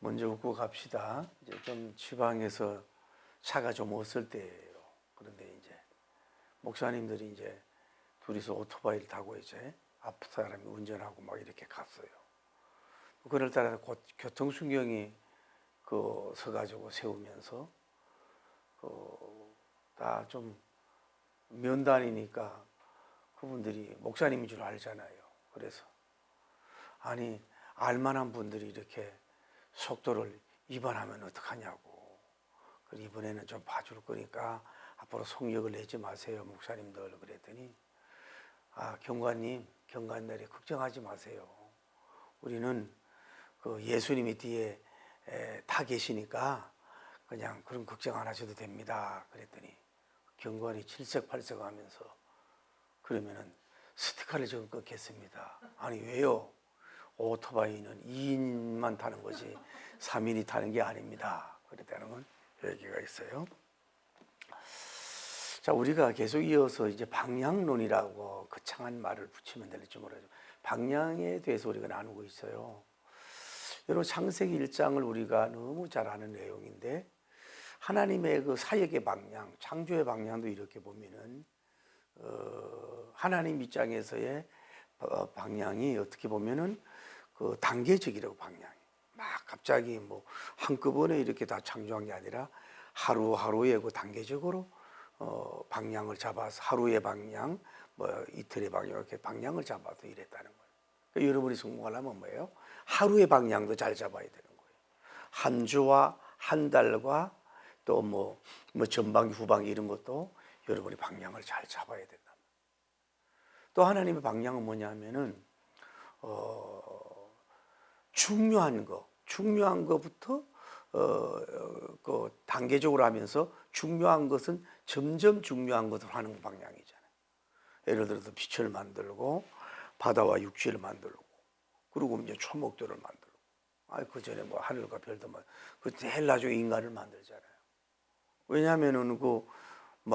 먼저 웃고 갑시다. 이제 좀 지방에서 차가 좀 없을 때예요. 그런데 이제 목사님들이 이제 둘이서 오토바이를 타고 이제 앞 사람이 운전하고 막 이렇게 갔어요. 그날따라 곧 교통순경이 서가지고 세우면서 다 좀 면단이니까 그분들이 목사님인 줄 알잖아요. 그래서 아니 알만한 분들이 이렇게 속도를 위반하면 어떡하냐고. 그래서 이번에는 좀 봐줄 거니까 앞으로 속력을 내지 마세요 목사님들. 그랬더니 경관님, 경관들이 걱정하지 마세요. 우리는 예수님이 뒤에 타 계시니까 그냥 그런 걱정 안 하셔도 됩니다. 그랬더니 경관이 칠색팔색하면서 그러면은 스티커를 좀 끊겠습니다. 아니 왜요? 오토바이는 2인만 타는 거지 3인이 타는 게 아닙니다. 그랬다는 건 얘기가 있어요. 자, 우리가 계속 이어서 이제 방향론이라고 거창한 말을 붙이면 될지 모르죠. 방향에 대해서 우리가 나누고 있어요. 여러분 창세기 1장을 우리가 너무 잘 아는 내용인데 하나님의 그 사역의 방향, 창조의 방향도 이렇게 보면은 하나님 입장에서의 방향이 어떻게 보면은 그 단계적이라고. 방향이 막 갑자기 뭐 한꺼번에 이렇게 다 창조한 게 아니라 하루하루에 그 단계적으로 방향을 잡아서 하루의 방향, 뭐 이틀의 방향 이렇게 방향을 잡아서 이랬다는 거예요. 그러니까 여러분이 성공하려면 뭐예요? 하루의 방향도 잘 잡아야 되는 거예요. 한 주와 한 달과 또 뭐 전반기 후반기 이런 것도 여러분이 방향을 잘 잡아야 된다. 또 하나님의 방향은 뭐냐면은 중요한 거부터 그 단계적으로 하면서 중요한 것은 점점 중요한 것으로 하는 방향이잖아요. 예를 들어서 빛을 만들고 바다와 육지를 만들고 그리고 이제 초목들을 만들고 그 전에 뭐 하늘과 별도 그 제일 나중에 인간을 만들잖아요. 왜냐하면은 뭐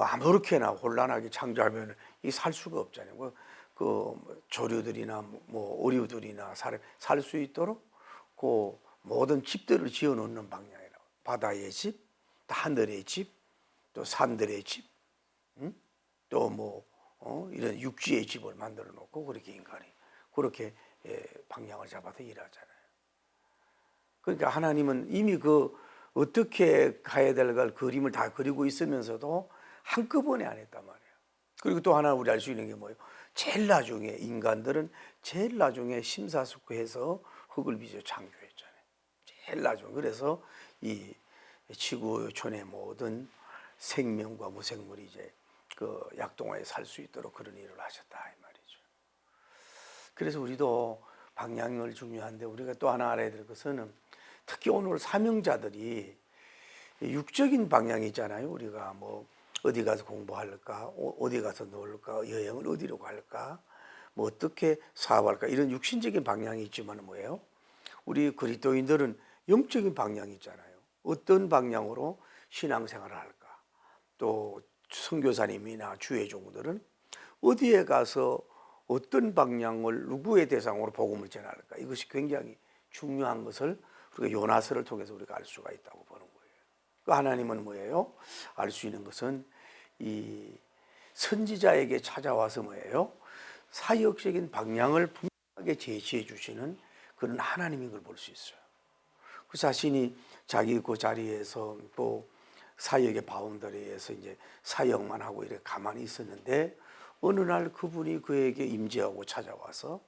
아무렇게나 혼란하게 창조하면 이 살 수가 없잖아요. 조류들이나 뭐 오류들이나 살 수 있도록 그 모든 집들을 지어 놓는 방향이라고. 바다의 집, 또 하늘의 집, 또 산들의 집, 또 뭐 이런 육지의 집을 만들어 놓고 그렇게 인간이 그렇게 방향을 잡아서 일하잖아요. 그러니까 하나님은 이미 어떻게 가야 될 걸 그림을 다 그리고 있으면서도 한꺼번에 안 했단 말이에요. 그리고 또 하나 우리 알 수 있는 게 뭐예요? 제일 나중에 인간들은 제일 나중에 심사숙고해서 흙을 빚어 창조했잖아요. 제일 나중에. 그래서 이 지구촌의 모든 생명과 무생물이 이제 약동하에 살 수 있도록 그런 일을 하셨다 이 말이죠. 그래서 우리도 방향을 중요한데 우리가 또 하나 알아야 될 것은 특히 오늘 사명자들이 육적인 방향이잖아요. 우리가 뭐 어디 가서 공부할까, 어디 가서 놀까, 여행을 어디로 갈까, 뭐 어떻게 사업할까 이런 육신적인 방향이 있지만 뭐예요? 우리 그리스도인들은 영적인 방향이 있잖아요. 어떤 방향으로 신앙생활을 할까? 또 선교사님이나 주의 종들은 어디에 가서 어떤 방향을 누구의 대상으로 복음을 전할까? 이것이 굉장히 중요한 것을 우리가 요나서를 통해서 우리가 알 수가 있다고 보는 거예요. 하나님은 뭐예요? 알 수 있는 것은 이 선지자에게 찾아와서 뭐예요? 사역적인 방향을 분명하게 제시해 주시는 그런 하나님인 걸 볼 수 있어요. 그 자신이 자기 그 자리에서 또 사역의 바운더리에서 이제 사역만 하고 이렇게 가만히 있었는데 어느 날 그분이 그에게 임재하고 찾아와서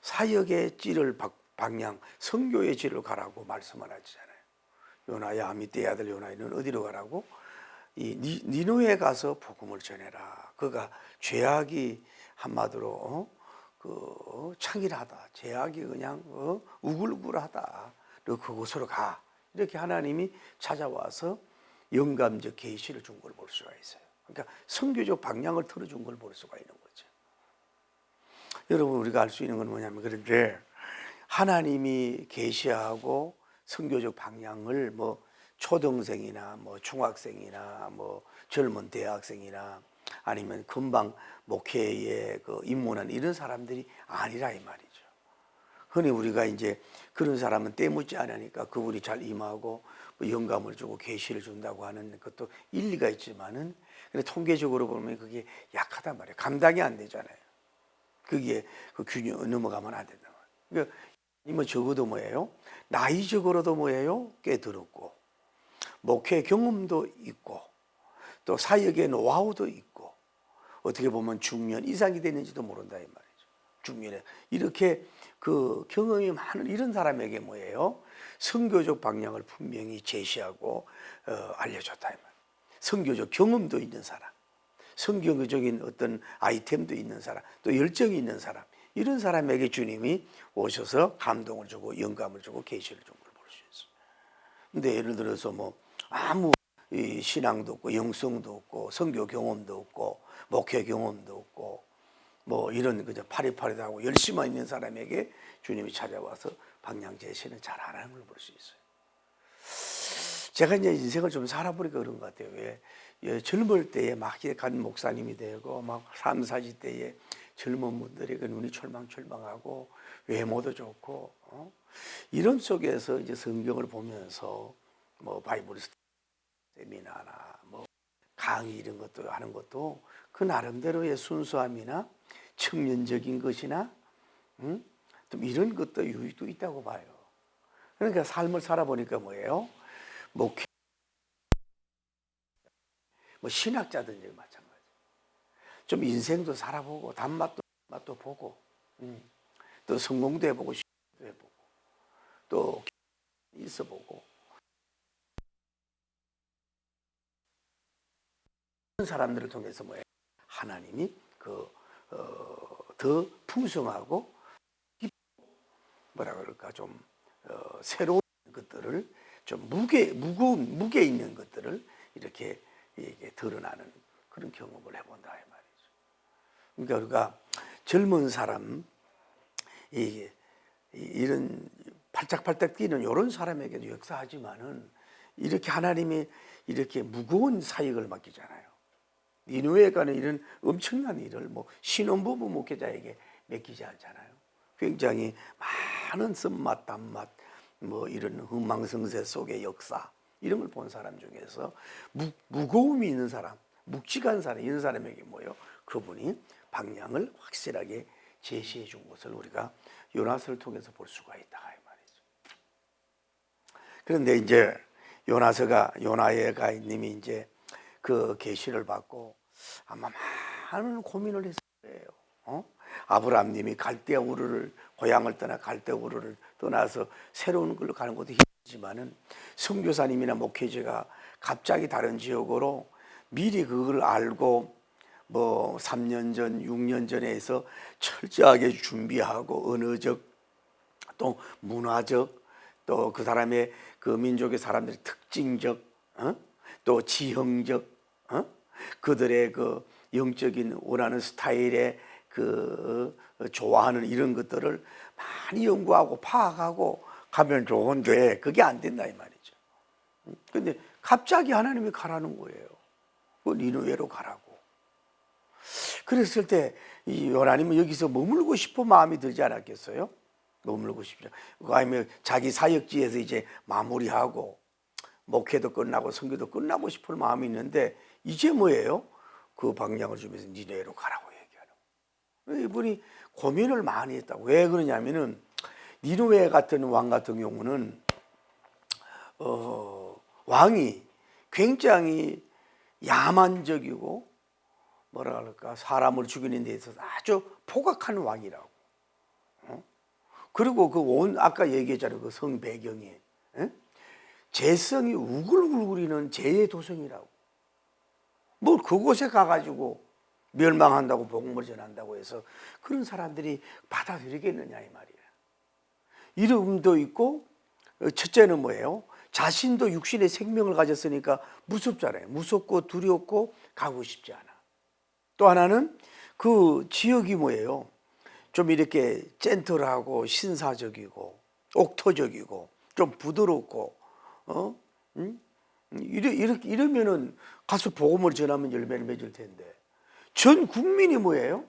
사역의 찌를 방향, 선교의 길을 가라고 말씀을 하잖아요. 요나야, 아미떼의 아들 요나이는 어디로 가라고? 이 니누에 가서 복음을 전해라. 그가 죄악이 한마디로 창일하다. 죄악이 그냥 우글우글하다. 너 그곳으로 가. 이렇게 하나님이 찾아와서 영감적 계시를 준 걸 볼 수가 있어요. 그러니까 선교적 방향을 틀어준 걸 볼 수가 있는 거죠. 여러분 우리가 알 수 있는 건 뭐냐면 그런데 하나님이 계시하고 선교적 방향을 뭐 초등생이나 뭐 중학생이나 뭐 젊은 대학생이나 아니면 금방 목회에 입문한 이런 사람들이 아니라 이 말이죠. 흔히 우리가 이제 그런 사람은 때묻지 않으니까 그분이 잘 임하고 뭐 영감을 주고 계시를 준다고 하는 것도 일리가 있지만은, 근데 통계적으로 보면 그게 약하단 말이에요. 감당이 안 되잖아요. 그게 그 균형 넘어가면 안 된단 말이에요. 그러니까 뭐 적어도 뭐예요? 나이적으로도 뭐예요? 꽤 들었고, 목회 경험도 있고, 또 사역의 노하우도 있고, 어떻게 보면 중년 이상이 됐는지도 모른다 이 말이죠. 중년에 이렇게 그 경험이 많은 이런 사람에게 뭐예요? 선교적 방향을 분명히 제시하고 알려줬다 이 말이에요. 선교적 경험도 있는 사람, 선교적인 어떤 아이템도 있는 사람, 또 열정이 있는 사람, 이런 사람에게 주님이 오셔서 감동을 주고 영감을 주고 계시를 준 걸 볼 수 있어요. 근데 예를 들어서 뭐 아무 이 신앙도 없고 영성도 없고 선교 경험도 없고 목회 경험도 없고 뭐 이런 그저 파리파리하고 열심만 있는 사람에게 주님이 찾아와서 방향 제시는 잘 안 하는 걸 볼 수 있어요. 제가 이제 인생을 좀 살아보니까 그런 것 같아요. 왜 젊을 때에 막 간 목사님이 되고 막 30, 40대에 젊은 분들이 그 눈이 철망철망하고 외모도 좋고 이런 속에서 이제 성경을 보면서 뭐 바이블 세미나나 뭐 강의 이런 것도 하는 것도 그 나름대로의 순수함이나 청년적인 것이나 좀 이런 것도 유익도 있다고 봐요. 그러니까 삶을 살아보니까 뭐예요? 뭐 신학자든지 마찬가지. 좀 인생도 살아보고 단맛도 맛도 보고, 또 성공도 해보고 실패도 해보고, 또 있어보고 그런 사람들을 통해서 뭐예요? 하나님이 더 풍성하고 뭐라 그럴까 좀 새로운 것들을 좀 무게 있는 것들을 이렇게 드러나는 그런 경험을 해본다 이 말이죠. 그러니까 우리가 젊은 사람 이런 팔짝팔짝 뛰는 이런 사람에게도 역사하지만은 이렇게 하나님이 이렇게 무거운 사역을 맡기잖아요. 니느웨에 가는 이런 엄청난 일을 뭐 신혼부부 목회자에게 맡기지 않잖아요. 굉장히 많은 쓴맛 단맛 뭐 이런 흥망성쇠 속의 역사 이런 걸 본 사람 중에서 무거움이 있는 사람, 묵직한 사람 이런 사람에게 뭐요? 그분이 방향을 확실하게 제시해 준 것을 우리가 요나서를 통해서 볼 수가 있다 이 말이죠. 그런데 이제 요나의 가인님이 이제 그 계시를 받고 아마 많은 고민을 했을 거예요. 아브라함님이 갈대아 우르를 고향을 떠나 갈대아 우르를 떠나서 새로운 걸로 가는 것도 힘들지만은 선교사님이나 목회자가 갑자기 다른 지역으로 미리 그걸 알고 뭐 3년 전, 6년 전에 해서 철저하게 준비하고 언어적 또 문화적 또 그 사람의 그 민족의 사람들의 특징적 또 지형적 그들의 그 영적인 원하는 스타일의 그 좋아하는 이런 것들을 많이 연구하고 파악하고 가면 좋은데 그게 안 된다 이 말이죠. 근데 갑자기 하나님이 가라는 거예요. 그 니느웨로 가라고. 그랬을 때 이 요나님은 여기서 머물고 싶어 마음이 들지 않았겠어요? 머물고 싶죠. 아니면 자기 사역지에서 이제 마무리하고 목회도 끝나고 선교도 끝나고 싶을 마음이 있는데 이제 뭐예요? 그 방향을 주면서 니느웨로 가라고 얘기하는 거예요. 이분이 고민을 많이 했다고. 왜 그러냐면은 니느웨 같은 왕 같은 경우는 왕이 굉장히 야만적이고 뭐라 그럴까 사람을 죽이는 데 있어서 아주 포악한 왕이라고. 그리고 그 아까 얘기했잖아요. 그 성 배경에 재성이 우글우글거리는 재의 도성이라고. 뭐 그곳에 가가지고 멸망한다고 복음을 전한다고 해서 그런 사람들이 받아들이겠느냐 이 말이에요. 이름도 있고 첫째는 뭐예요? 자신도 육신의 생명을 가졌으니까 무섭잖아요. 무섭고 두렵고 가고 싶지 않아. 또 하나는 그 지역이 뭐예요? 좀 이렇게 젠틀하고 신사적이고 옥토적이고 좀 부드럽고 이러면은 가서 복음을 전하면 열매를 맺을 텐데 전 국민이 뭐예요?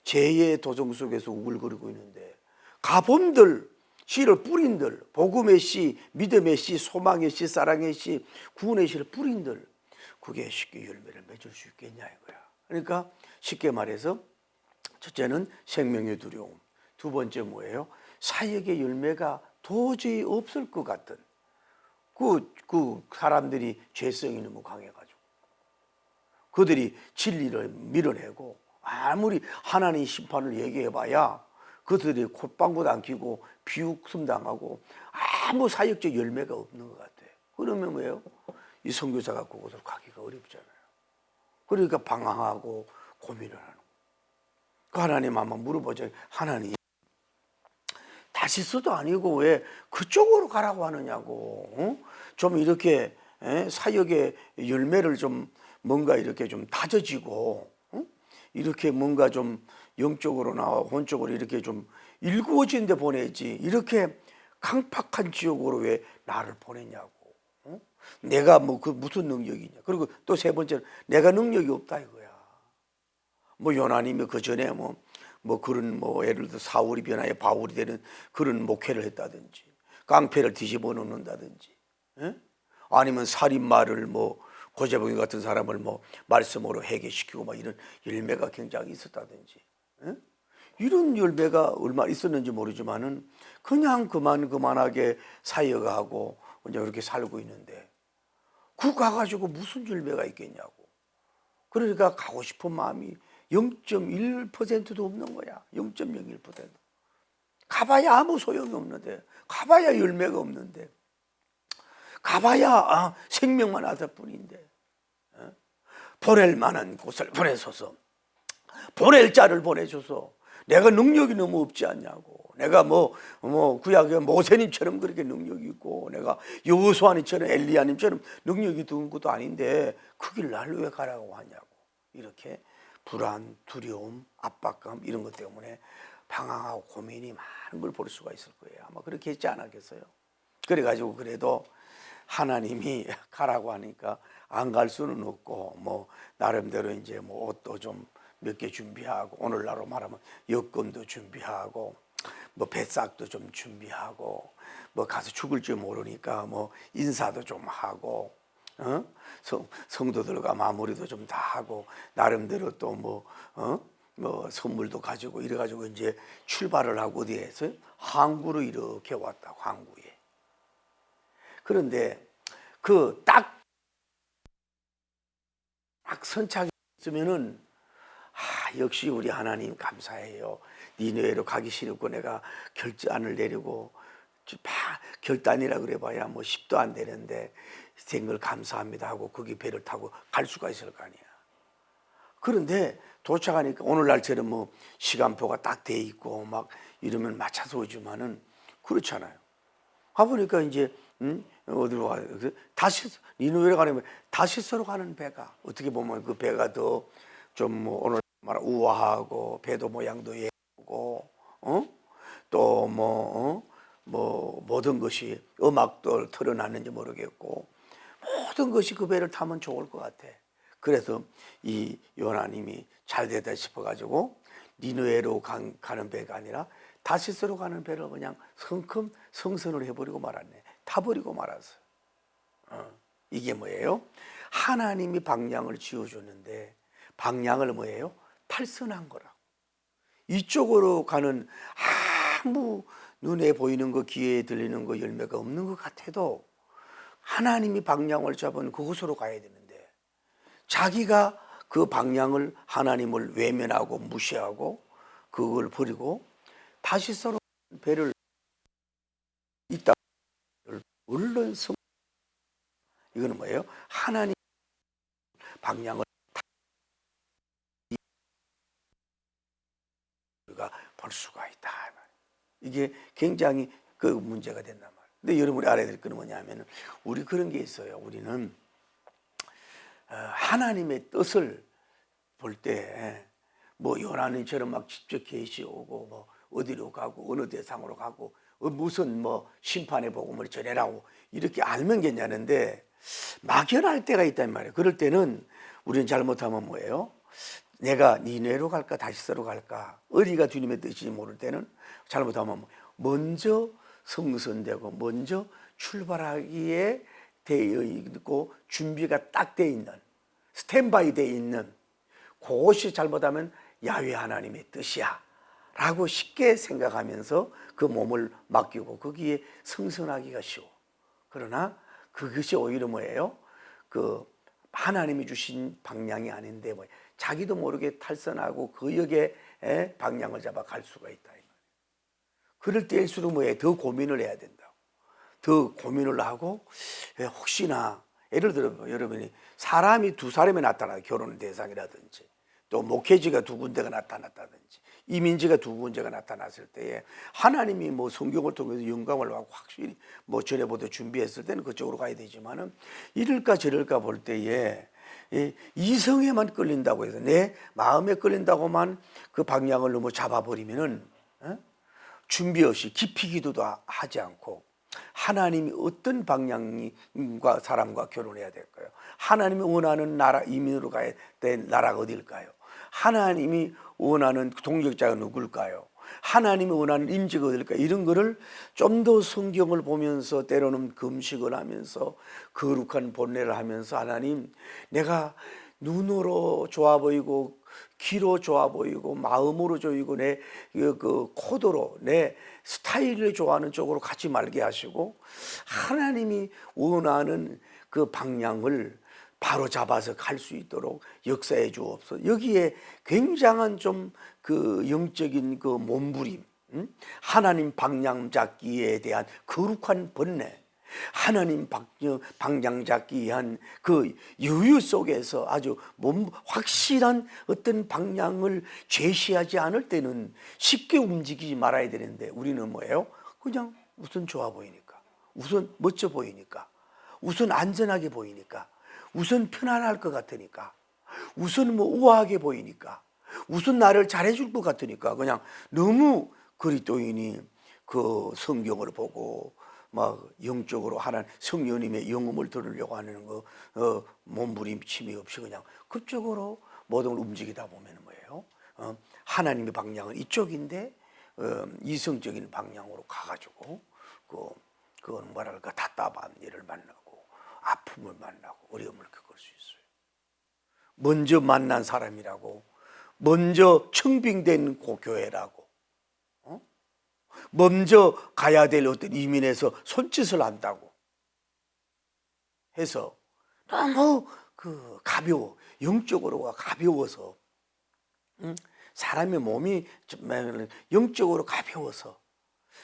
죄의 도성 속에서 우글거리고 있는데 가봄들, 씨를 뿌린들, 복음의 씨, 믿음의 씨, 소망의 씨, 사랑의 씨, 구원의 씨를 뿌린들, 그게 쉽게 열매를 맺을 수 있겠냐 이거야. 그러니까 쉽게 말해서 첫째는 생명의 두려움, 두 번째 뭐예요? 사역의 열매가 도저히 없을 것 같은 그 사람들이 죄성이 너무 강해가지고 그들이 진리를 밀어내고 아무리 하나님 심판을 얘기해봐야 그들이 콧방귀도 안 끼고 비웃음 당하고 아무 사역적 열매가 없는 것 같아. 그러면 뭐예요? 이 선교사가 그곳으로 가기가 어렵잖아요. 그러니까 방황하고 고민을 하는 거예요. 그 하나님 한번 물어보자. 하나님 다시스도 아니고 왜 그쪽으로 가라고 하느냐고. 좀 이렇게 사역의 열매를 좀 뭔가 이렇게 좀 다져지고 이렇게 뭔가 좀 영적으로나 혼적으로 이렇게 좀 일구어진 데 보내지 이렇게 강팍한 지역으로 왜 나를 보냈냐고. 내가 뭐 그 무슨 능력이냐. 그리고 또 세 번째는 내가 능력이 없다 이거야. 뭐 요나님이 그 전에 뭐 그런 뭐 예를 들어 사울이 변화해 바울이 되는 그런 목회를 했다든지 깡패를 뒤집어 놓는다든지 아니면 살인마를 뭐 고재봉이 같은 사람을 뭐 말씀으로 해결시키고 막 이런 열매가 굉장히 있었다든지 이런 열매가 얼마나 있었는지 모르지만은 그냥 그만하게 사역하고 그냥 그렇게 살고 있는데 그 가가지고 무슨 열매가 있겠냐고. 그러니까 가고 싶은 마음이 0.1%도 없는 거야. 0.01%. 가봐야 아무 소용이 없는데, 가봐야 열매가 없는데, 가봐야 생명만 하다 뿐인데, 보낼 만한 곳을 보내소서, 보낼 자를 보내줘서 내가 능력이 너무 없지 않냐고. 내가 뭐 구약의 모세님처럼 그렇게 능력이 있고 내가 여호수아님처럼 엘리야님처럼 능력이 든 것도 아닌데 그 길 날 왜 가라고 하냐고. 이렇게 불안, 두려움, 압박감 이런 것 때문에 방황하고 고민이 많은 걸 볼 수가 있을 거예요. 아마 그렇게 했지 않았겠어요. 그래가지고 그래도 하나님이 가라고 하니까 안 갈 수는 없고 뭐 나름대로 이제 뭐 옷도 좀 몇 개 준비하고 오늘날로 말하면 여권도 준비하고 뭐 배싹도 좀 준비하고 뭐 가서 죽을 줄 모르니까 뭐 인사도 좀 하고 성도들과 마무리도 좀 다 하고 나름대로 또 뭐 선물도 가지고 이래가지고 이제 출발을 하고 어디에서 항구로 이렇게 왔다. 항구에. 그런데 그 딱 선착이 있으면은 역시 우리 하나님 감사해요. 니네로 가기 싫었고 내가 결단을 내리고 결단이라 그래봐야 뭐 10도 안 되는데 생걸 감사합니다 하고 거기 배를 타고 갈 수가 있을 거 아니야. 그런데 도착하니까 오늘날처럼 뭐 시간표가 딱 돼 있고 막 이러면 맞춰서 오지만은 그렇잖아요. 가보니까 이제 어디로 가요? 다시 니누에로 가려면 다시스로 가는 배가 어떻게 보면 그 배가 더 좀 뭐 오늘 말 우아하고 배도 모양도 예쁘고 또 뭐 모든 것이 음악도 틀어놨는지 모르겠고 모든 것이 그 배를 타면 좋을 것 같아. 그래서 이 요나님이 잘 되다 싶어가지고 니누에로 가는 배가 아니라 다시스로 가는 배를 그냥 성큼 성선을 해버리고 말았네. 타버리고 말았어. 이게 뭐예요? 하나님이 방향을 지어줬는데 방향을 뭐예요? 탈선한 거라고. 이쪽으로 가는 아무 눈에 보이는 거 귀에 들리는 거 열매가 없는 것 같아도 하나님이 방향을 잡은 그곳으로 가야 되는데 자기가 그 방향을 하나님을 외면하고 무시하고 그걸 버리고 다시 서로 배를 있다. 물론 이거는 뭐예요? 하나님 방향을 우리가 볼 수가 있다. 이게 굉장히 그 문제가 된단 말이에요. 근데 여러분이 알아야 될 건 뭐냐면은 우리 그런 게 있어요. 우리는 하나님의 뜻을 볼 때 뭐 요나님처럼 막 직접 계시 오고 뭐 어디로 가고 어느 대상으로 가고 무슨 뭐 심판의 복음을 전해라고 이렇게 알면 괜찮은데 막연할 때가 있단 말이에요. 그럴 때는 우리는 잘못하면 뭐예요? 내가 니네로 갈까 다시스로 갈까 어디가 주님의 뜻인지 모를 때는 잘못하면 먼저 성선되고 먼저 출발하기에 되어 있고 준비가 딱 돼 있는 스탠바이 돼 있는 그것이 잘못하면 야훼 하나님의 뜻이야 라고 쉽게 생각하면서 그 몸을 맡기고 거기에 성선하기가 쉬워. 그러나 그것이 오히려 뭐예요? 그 하나님이 주신 방향이 아닌데 뭐 자기도 모르게 탈선하고 그 역에 방향을 잡아 갈 수가 있다. 그럴 때일수록 뭐예요? 더 고민을 해야 된다고. 더 고민을 하고 혹시나 예를 들어 여러분이 사람이 두 사람이 나타나요. 결혼 대상이라든지 또 목회지가 두 군데가 나타났다든지 이민지가 두 군데가 나타났을 때에 하나님이 뭐 성경을 통해서 영감을 받고 확실히 뭐 전에부터 준비했을 때는 그쪽으로 가야 되지만은 이럴까 저럴까 볼 때에 이성에만 끌린다고 해서 내 마음에 끌린다고만 그 방향을 너무 잡아버리면은 준비 없이 깊이 기도도 하지 않고 하나님이 어떤 방향과 사람과 결혼해야 될까요? 하나님이 원하는 나라 이민으로 가야 될 나라가 어딜까요? 하나님이 원하는 동역자가 누굴까요? 하나님이 원하는 임직가 어딜까요? 이런 거를 좀 더 성경을 보면서 때로는 금식을 하면서 거룩한 본례를 하면서 하나님 내가 눈으로 좋아 보이고 귀로 좋아 보이고 마음으로 좋이고 내 그 코드로 내 스타일을 좋아하는 쪽으로 가지 말게 하시고 하나님이 원하는 그 방향을 바로 잡아서 갈 수 있도록 역사해 주옵소서. 여기에 굉장한 좀 그 영적인 그 몸부림, 하나님 방향 잡기에 대한 거룩한 번뇌, 하나님 방향 잡기 위한 그 여유 속에서 아주 확실한 어떤 방향을 제시하지 않을 때는 쉽게 움직이지 말아야 되는데 우리는 뭐예요? 그냥 우선 좋아 보이니까, 우선 멋져 보이니까, 우선 안전하게 보이니까, 우선 편안할 것 같으니까, 우선 뭐 우아하게 보이니까, 우선 나를 잘해줄 것 같으니까 그냥 너무 그리스도인이 그 성경을 보고 막 영적으로 하나님 성령님의 영음을 들으려고 하는 거 몸부림침이 없이 그냥 그쪽으로 모든 걸 움직이다 보면 뭐예요? 하나님의 방향은 이쪽인데 이성적인 방향으로 가가지고 그건 뭐랄까 답답한 일을 만나고 아픔을 만나고 어려움을 겪을 수 있어요. 먼저 만난 사람이라고, 먼저 청빙된 교회라고, 먼저 가야 될 어떤 이민에서 손짓을 한다고 해서 너무 그 가벼워, 영적으로가 가벼워서 사람의 몸이 영적으로 가벼워서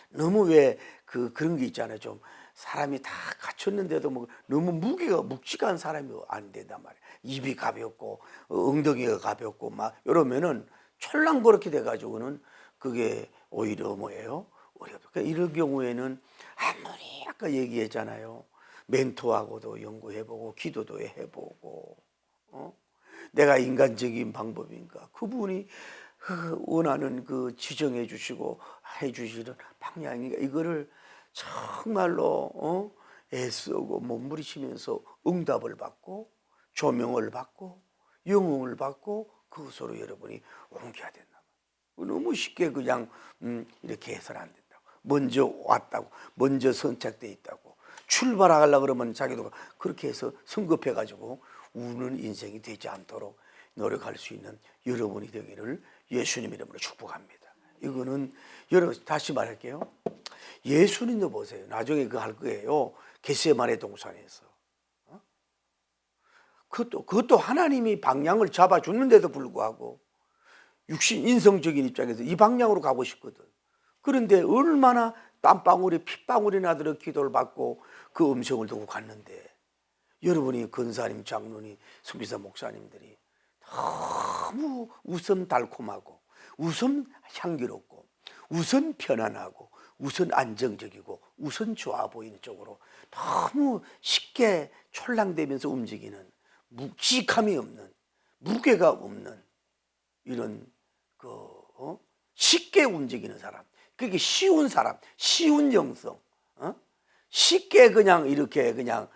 너무 왜 그런 게 있잖아요. 좀 사람이 다 갖췄는데도 뭐 너무 무게가 묵직한 사람이 안 된단 말이에요. 입이 가볍고 엉덩이가 가볍고 막 이러면은 촐랑거렇게 돼가지고는 그게 오히려 뭐예요? 어렵다. 그러니까 이런 경우에는 아무리 아까 얘기했잖아요. 멘토하고도 연구해보고 기도도 해보고 내가 인간적인 방법인가 그분이 원하는 그 지정해 주시고 해 주시는 방향인가 이거를 정말로 애쓰고 몸부리치면서 응답을 받고 조명을 받고 영웅을 받고 그것으로 여러분이 옮겨야 된다. 너무 쉽게 그냥 이렇게 해서는 안 된다고. 먼저 왔다고, 먼저 선착돼 있다고 출발하려고 그러면 자기도 그렇게 해서 성급해가지고 우는 인생이 되지 않도록 노력할 수 있는 여러분이 되기를 예수님 이름으로 축복합니다. 이거는 여러분 다시 말할게요. 예수님도 보세요. 나중에 그거 할 거예요. 겟세마네 동산에서. 그것도 하나님이 방향을 잡아주는데도 불구하고 육신 인성적인 입장에서 이 방향으로 가고 싶거든. 그런데 얼마나 땀방울이 핏방울이 나도록 기도를 받고 그 음성을 두고 갔는데 여러분이 권사님, 장로님, 선교사 목사님들이 너무 우선 달콤하고 우선 향기롭고 우선 편안하고 우선 안정적이고 우선 좋아 보이는 쪽으로 너무 쉽게 촐랑대면서 움직이는 묵직함이 없는 무게가 없는 이런 쉽게 움직이는 사람, 그게 쉬운 사람, 쉬운 영성, 쉽게 그냥 이렇게 그냥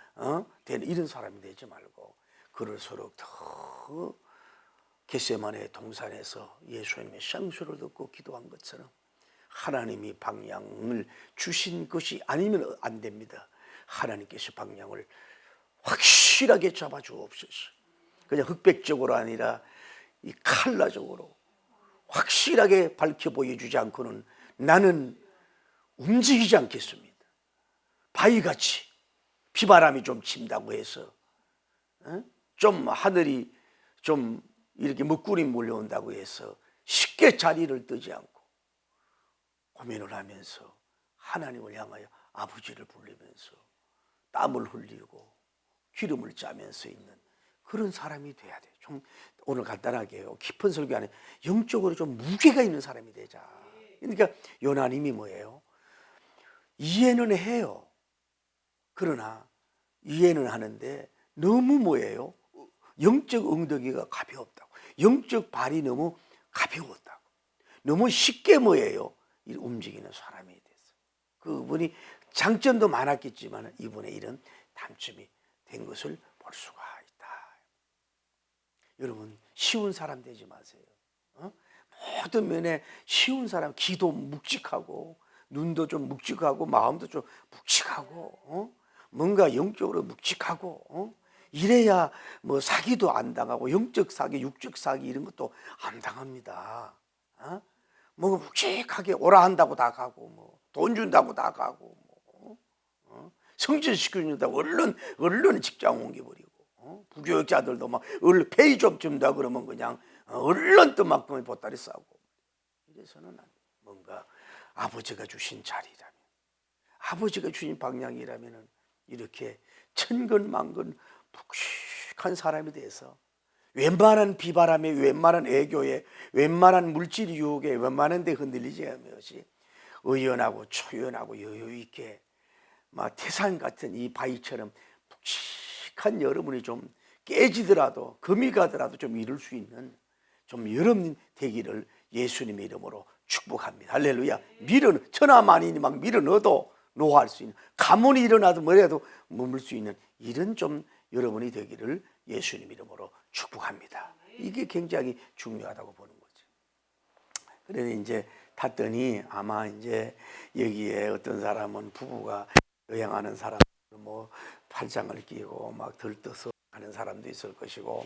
되는 이런 사람이 되지 말고 그럴수록 더 겟세마네 동산에서 예수님의 쌍수를 듣고 기도한 것처럼 하나님이 방향을 주신 것이 아니면 안 됩니다. 하나님께서 방향을 확실하게 잡아주옵소서. 그냥 흑백적으로 아니라 이 칼라적으로 확실하게 밝혀 보여주지 않고는 나는 움직이지 않겠습니다. 바위같이 비바람이 좀 친다고 해서 좀 하늘이 좀 이렇게 먹구름이 몰려온다고 해서 쉽게 자리를 뜨지 않고 고민을 하면서 하나님을 향하여 아버지를 부르면서 땀을 흘리고 기름을 짜면서 있는 그런 사람이 돼야 돼요. 좀 오늘 간단하게요. 깊은 설교 안에 영적으로 좀 무게가 있는 사람이 되자. 그러니까 요나님이 뭐예요? 이해는 해요. 그러나 이해는 하는데 너무 뭐예요? 영적 엉덩이가 가벼웠다고. 영적 발이 너무 가벼웠다고. 너무 쉽게 뭐예요? 움직이는 사람이 됐어요. 그분이 장점도 많았겠지만 이분의 이런 단점이 된 것을 볼 수가 있다. 여러분 쉬운 사람 되지 마세요. 모든 면에 쉬운 사람, 기도 묵직하고 눈도 좀 묵직하고 마음도 좀 묵직하고 뭔가 영적으로 묵직하고 이래야 뭐 사기도 안 당하고 영적 사기, 육적 사기 이런 것도 안 당합니다. 뭐 묵직하게 오라 한다고 다 가고 뭐 돈 준다고 다 가고 뭐 성취시켜준다고 얼른 직장 옮겨버리고 부교육자들도 막 얼른 페이 좀 준다 그러면 그냥 얼른 또 막 보따리 싸고 이래서는 안 돼. 뭔가 아버지가 주신 자리라면 아버지가 주신 방향이라면 이렇게 천근만근 묵직한 사람이 돼서 웬만한 비바람에 웬만한 애교에 웬만한 물질 유혹에 웬만한 데 흔들리지 않으면서 의연하고 초연하고 여유있게 막 태산 같은 이 바위처럼 묵직한 여러분이 좀 깨지더라도 금이 가더라도 좀 이룰 수 있는 좀 여러분 되기를 예수님의 이름으로 축복합니다. 할렐루야. 천하만인이 막 밀어 넣어도 노할 수 있는, 가문이 일어나도 뭐라도 머물 수 있는 이런 좀 여러분이 되기를 예수님 이름으로 축복합니다. 이게 굉장히 중요하다고 보는 거죠. 그래서 이제 탔더니 아마 이제 여기에 어떤 사람은 부부가 여행하는 사람 뭐 팔짱을 끼고 막 들떠서 하는 사람도 있을 것이고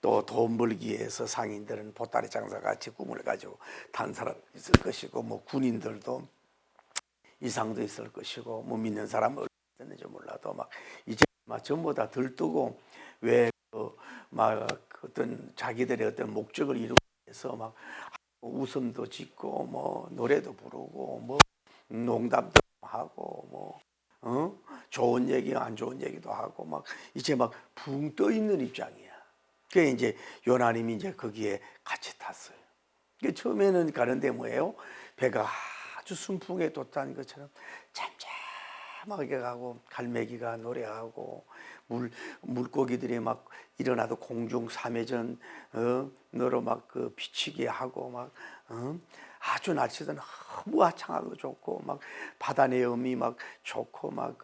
또 돈 벌기 위해서 상인들은 보따리 장사 같이 꿈을 가지고 탄 사람 있을 것이고 뭐 군인들도 이상도 있을 것이고 뭐 믿는 사람은 어땠는지 몰라도 막 이제 막 전부 다 들뜨고 왜 막 어떤 자기들의 어떤 목적을 이루기 위해서 막 웃음도 짓고 뭐 노래도 부르고 뭐 농담도 하고 뭐 좋은 얘기 안 좋은 얘기도 하고 막 이제 막 붕 떠 있는 입장이야. 그게 이제 요나님이 이제 거기에 같이 탔어요. 처음에는 가는데 뭐예요? 배가 아주 순풍에 돛단 것처럼 잠잠하게 가고 갈매기가 노래하고 물고기들이 막 일어나도 공중 삼회전 너로 막 그 비치게 하고 막 아주 날씨도 너무 화창하고 좋고 막 바다 내음이 막 좋고 막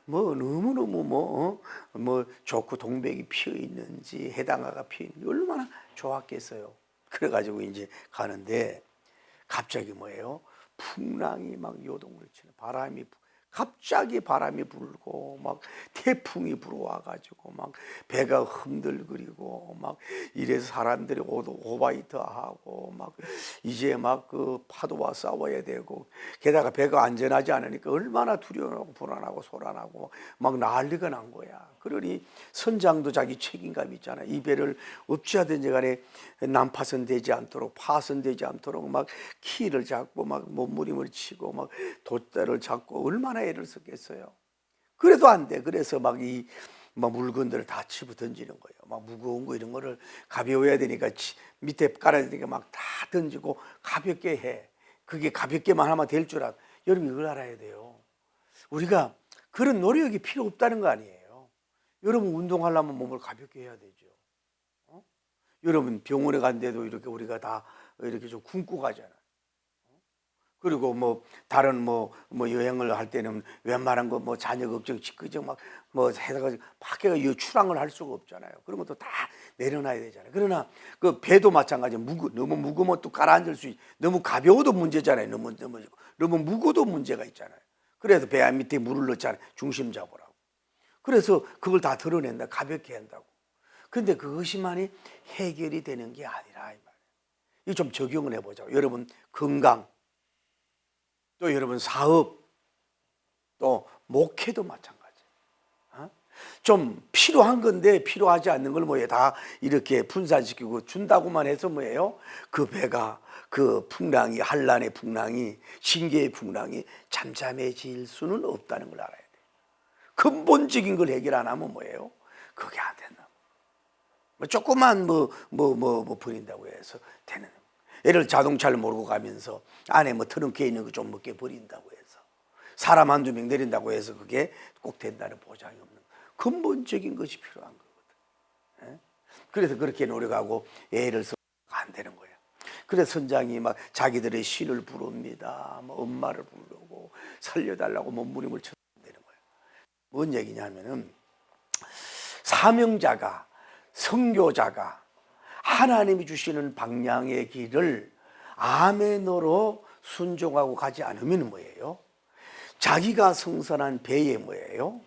뭐 너무너무 뭐 좋고 동백이 피어 있는지 해당화가 피어 있는지 얼마나 좋았겠어요. 그래가지고 이제 가는데 갑자기 뭐예요? 풍랑이 막 요동을 치는 갑자기 바람이 불고 막 태풍이 불어와가지고 막 배가 흔들거리고 막 이래서 사람들이 오바이트 하고 막 이제 막 그 파도와 싸워야 되고 게다가 배가 안전하지 않으니까 얼마나 두려워하고 불안하고 소란하고 막 난리가 난 거야. 그러니 선장도 자기 책임감이 있잖아. 이 배를 어찌하든지 간에 난파선되지 않도록 파손되지 않도록 막 키를 잡고 막 몸부림을 치고 막 돛대를 잡고 얼마나 애를 썼겠어요. 그래도 안 돼. 그래서 막 물건들을 다 집어 던지는 거예요. 막 무거운 거 이런 거를 가벼워야 되니까 밑에 깔아야 되니까 막 다 던지고 가볍게 해. 그게 가볍게만 하면 될 줄 알아. 여러분 이걸 알아야 돼요. 우리가 그런 노력이 필요 없다는 거 아니에요. 여러분 운동하려면 몸을 가볍게 해야 되죠. 여러분 병원에 간데도 이렇게 우리가 다 이렇게 좀 굶고 가잖아요. 그리고 뭐 다른 뭐 여행을 할 때는 웬만한 거 뭐 자녀 걱정, 집 걱정 막뭐 해다가 밖에 출항을 할 수가 없잖아요. 그런 것도 다 내려놔야 되잖아요. 그러나 그 배도 마찬가지. 너무 무거우면 또 가라앉을 수 너무 가벼워도 문제잖아요. 너무 무거워도 문제가 있잖아요. 그래서 배 밑에 물을 넣잖아요. 중심 잡으라고. 그래서 그걸 다 드러낸다. 가볍게 한다고. 근데 그것이만이 해결이 되는 게 아니라 이 말이에요. 이거 좀 적용을 해보자고. 여러분 건강, 또 여러분 사업, 또 목회도 마찬가지. 좀 필요한 건데 필요하지 않는 걸 뭐예요? 다 이렇게 분산시키고 준다고만 해서 뭐예요? 그 배가 그 풍랑이 한란의 풍랑이 신계의 풍랑이 잠잠해질 수는 없다는 걸 알아야 돼요. 근본적인 걸 해결 안 하면 뭐예요? 그게 안 된다. 뭐 조그만 뭐 버린다고 해서 되는. 예를 자동차를 몰고 가면서 안에 뭐 트렁크에 있는 거 좀 몇 개 버린다고 해서 사람 한두 명 내린다고 해서 그게 꼭 된다는 보장이 없는 근본적인 것이 필요한 거거든. 예? 그래서 그렇게 노력하고 애를 써 안 되는 거야. 그래서 선장이 막 자기들의 시를 부릅니다. 뭐 엄마를 부르고 살려달라고 몸부림을 쳐야 되는 거야. 뭔 얘기냐면은 사명자가 선교자가 하나님이 주시는 방향의 길을 아멘으로 순종하고 가지 않으면 뭐예요? 자기가 승선한 배에 뭐예요?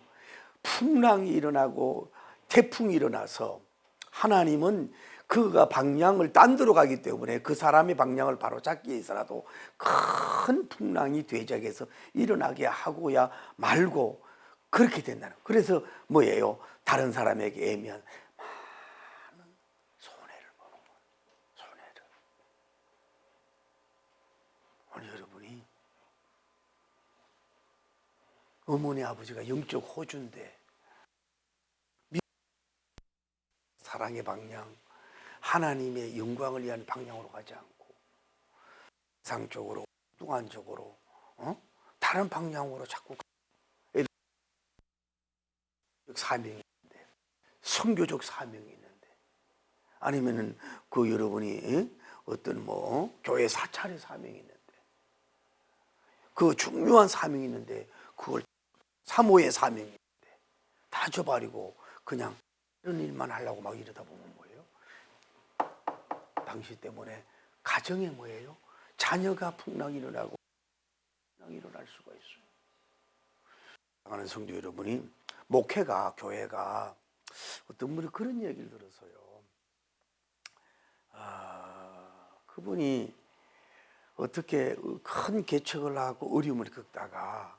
풍랑이 일어나고 태풍이 일어나서 하나님은 그가 방향을 딴 데로 가기 때문에 그 사람의 방향을 바로 잡기 위해서라도 큰 풍랑이 대적에서 일어나게 하고야 말고 그렇게 된다는. 그래서 뭐예요? 다른 사람에게 애면 많은 손해를 보는 거예요. 손해를. 오늘 여러분이 어머니 아버지가 영적 호주인데 사랑의 방향, 하나님의 영광을 위한 방향으로 가지 않고 상적으로, 뚱한적으로 다른 방향으로 자꾸 사명이 있는데, 선교적 사명이 있는데, 아니면은 그 여러분이 어떤 뭐 교회 사찰의 사명이 있는데, 그 중요한 사명이 있는데 그걸 사모의 사명이 있는데 다 줘버리고 그냥 이런 일만 하려고 막 이러다 보면 뭐예요? 당신 때문에 가정에 뭐예요? 자녀가 풍랑이 일어나고 풍랑이 일어날 수가 있어요. 사랑하는 성도 여러분이 목회가 교회가 어떤 분이 그런 얘기를 들었어요. 그분이 어떻게 큰 개척을 하고 어려움을 겪다가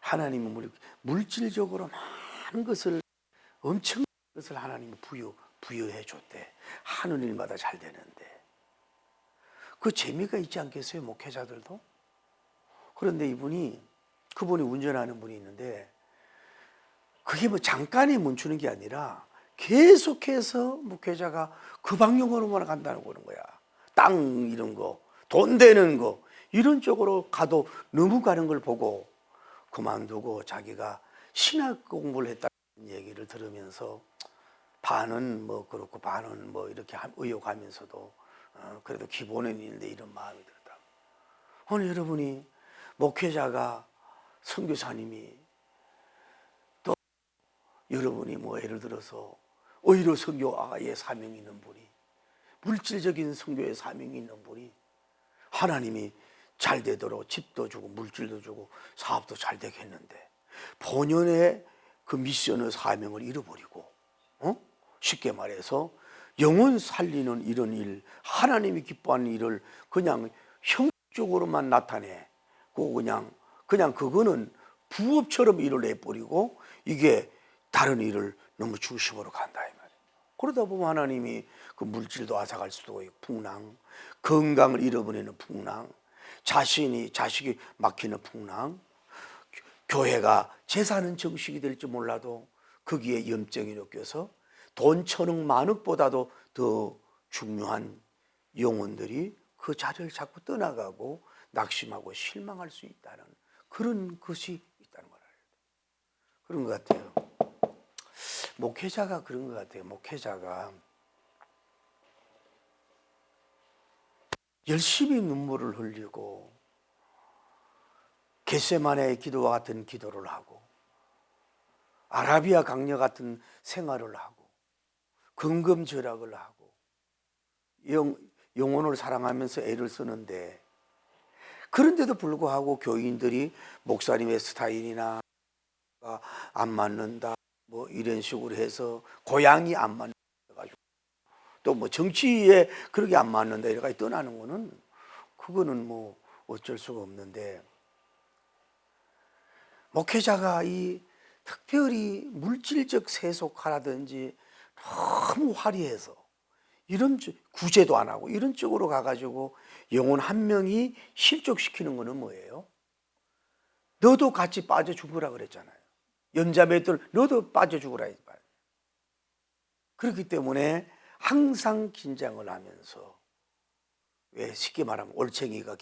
하나님은 물질적으로 많은 것을 엄청난 것을 하나님이 부여해 줬대. 하는 일마다 잘 되는데 그 재미가 있지 않겠어요? 목회자들도. 그런데 그분이 운전하는 분이 있는데 그게 뭐 잠깐에 멈추는 게 아니라 계속해서 목회자가 그 방향으로만 간다는 거야. 땅 이런 거, 돈 되는 거 이런 쪽으로 가도 너무 가는 걸 보고 그만두고 자기가 신학 공부를 했다는 얘기를 들으면서 반은 뭐 그렇고 반은 뭐 이렇게 의욕하면서도 그래도 기본은 있는데 이런 마음이 들었다. 오늘 여러분이 목회자가 선교사님이 또 여러분이 뭐 예를 들어서 오히려 선교의 사명이 있는 분이 물질적인 선교의 사명이 있는 분이 하나님이 잘 되도록 집도 주고 물질도 주고 사업도 잘 되게 했는데 본연의 그 미션의 사명을 잃어버리고 쉽게 말해서 영혼 살리는 이런 일, 하나님이 기뻐하는 일을 그냥 형식적으로만 나타내고 그냥 그거는 부업처럼 일을 해버리고 이게 다른 일을 너무 중심으로 간다 이 말이에요. 그러다 보면 하나님이 그 물질도 앗아갈 수도 있고 풍랑, 건강을 잃어버리는 풍랑, 자식이 막히는 풍랑, 교회가 제사는 정식이 될지 몰라도 거기에 염증이 엮여서 돈 1,000억 만억보다도 더 중요한 영혼들이 그 자리를 자꾸 떠나가고 낙심하고 실망할 수 있다는 그런 것이 있다는 걸 알아야 돼요. 그런 것 같아요. 목회자가 그런 것 같아요. 목회자가 열심히 눈물을 흘리고 겟세마네의 기도와 같은 기도를 하고 아라비아 강녀 같은 생활을 하고 금금절약을 하고 영혼을 사랑하면서 애를 쓰는데, 그런데도 불구하고 교인들이 목사님의 스타일이나 안 맞는다 뭐 이런 식으로 해서 고향이 안 맞는다 가지고 또 뭐 정치에 그렇게 안 맞는다 이래가지고 떠나는 거는 그거는 뭐 어쩔 수가 없는데, 목회자가 이 특별히 물질적 세속화라든지 너무 화려해서 이런 구제도 안 하고 이런 쪽으로 가가지고 영혼 한 명이 실족시키는 거는 뭐예요? 너도 같이 빠져 죽으라 그랬잖아요. 연자매들 너도 빠져 죽으라 했 말이에요. 그렇기 때문에 항상 긴장을 하면서, 왜 쉽게 말하면 올챙이가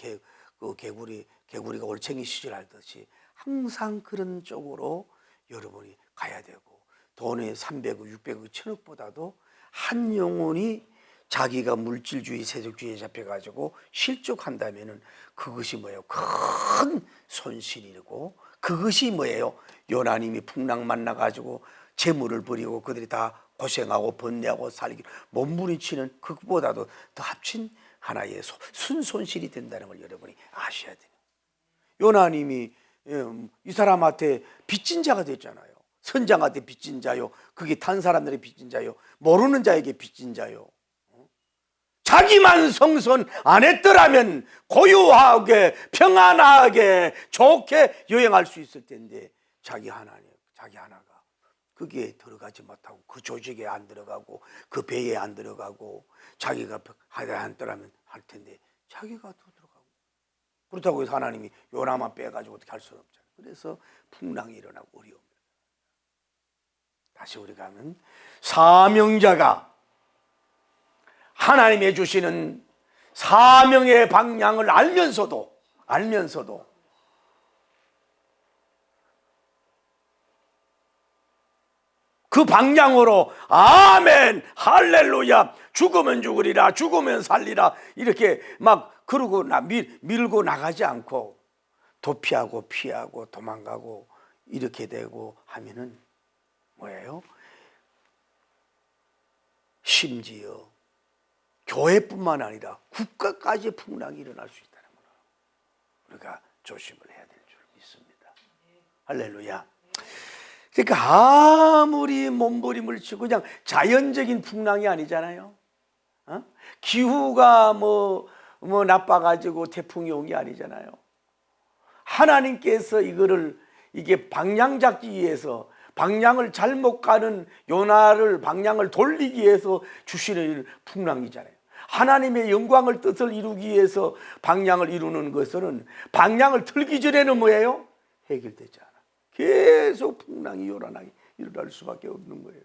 개구리가 올챙이 시절하듯이 항상 그런 쪽으로 여러분이 가야 되고, 돈의 300억, 600억, 1000억보다도 한 영혼이 자기가 물질주의, 세속주의에 잡혀가지고 실족한다면은 그것이 뭐예요? 큰 손실이고, 그것이 뭐예요? 요나님이 풍랑 만나가지고 재물을 버리고 그들이 다 고생하고 번뇌하고 살기 몸부림치는 그것보다도 더 합친 하나의 순손실이 된다는 걸 여러분이 아셔야 돼요. 요나님이 이 사람한테 빚진 자가 됐잖아요. 선장한테 빚진 자요, 그게 탄 사람들의 빚진 자요, 모르는 자에게 빚진 자요. 자기만 성선 안 했더라면 고요하게 평안하게 좋게 여행할 수 있을 텐데, 자기 하나가 거기에 들어가지 못하고 그 조직에 안 들어가고 그 배에 안 들어가고 자기가 하다 않더라면 할 텐데 자기가 더 들어가고, 그렇다고 해서 하나님이 요나만 빼가지고 어떻게 할 수는 없잖아요. 그래서 풍랑이 일어나고 어려움이. 다시 우리가 하면 사명자가 하나님이 주시는 사명의 방향을 알면서도 그 방향으로 아멘 할렐루야 죽으면 죽으리라 죽으면 살리라 이렇게 막 그러고 밀고 나가지 않고 도피하고 피하고 도망가고 이렇게 되고 하면은 뭐예요? 심지어 교회뿐만 아니라 국가까지 풍랑이 일어날 수 있다는 거예요. 우리가 조심을 해야 될 줄 믿습니다. 할렐루야. 그러니까 아무리 몸부림을 치고 그냥 자연적인 풍랑이 아니잖아요. 기후가 뭐 나빠가지고 태풍이 온 게 아니잖아요. 하나님께서 이게 방향 잡기 위해서, 방향을 잘못 가는 요나를 방향을 돌리기 위해서 주시는 풍랑이잖아요. 하나님의 영광을 뜻을 이루기 위해서 방향을 이루는 것은 방향을 틀기 전에는 뭐예요? 해결되지 않아. 계속 풍랑이 일어날 수밖에 없는 거예요.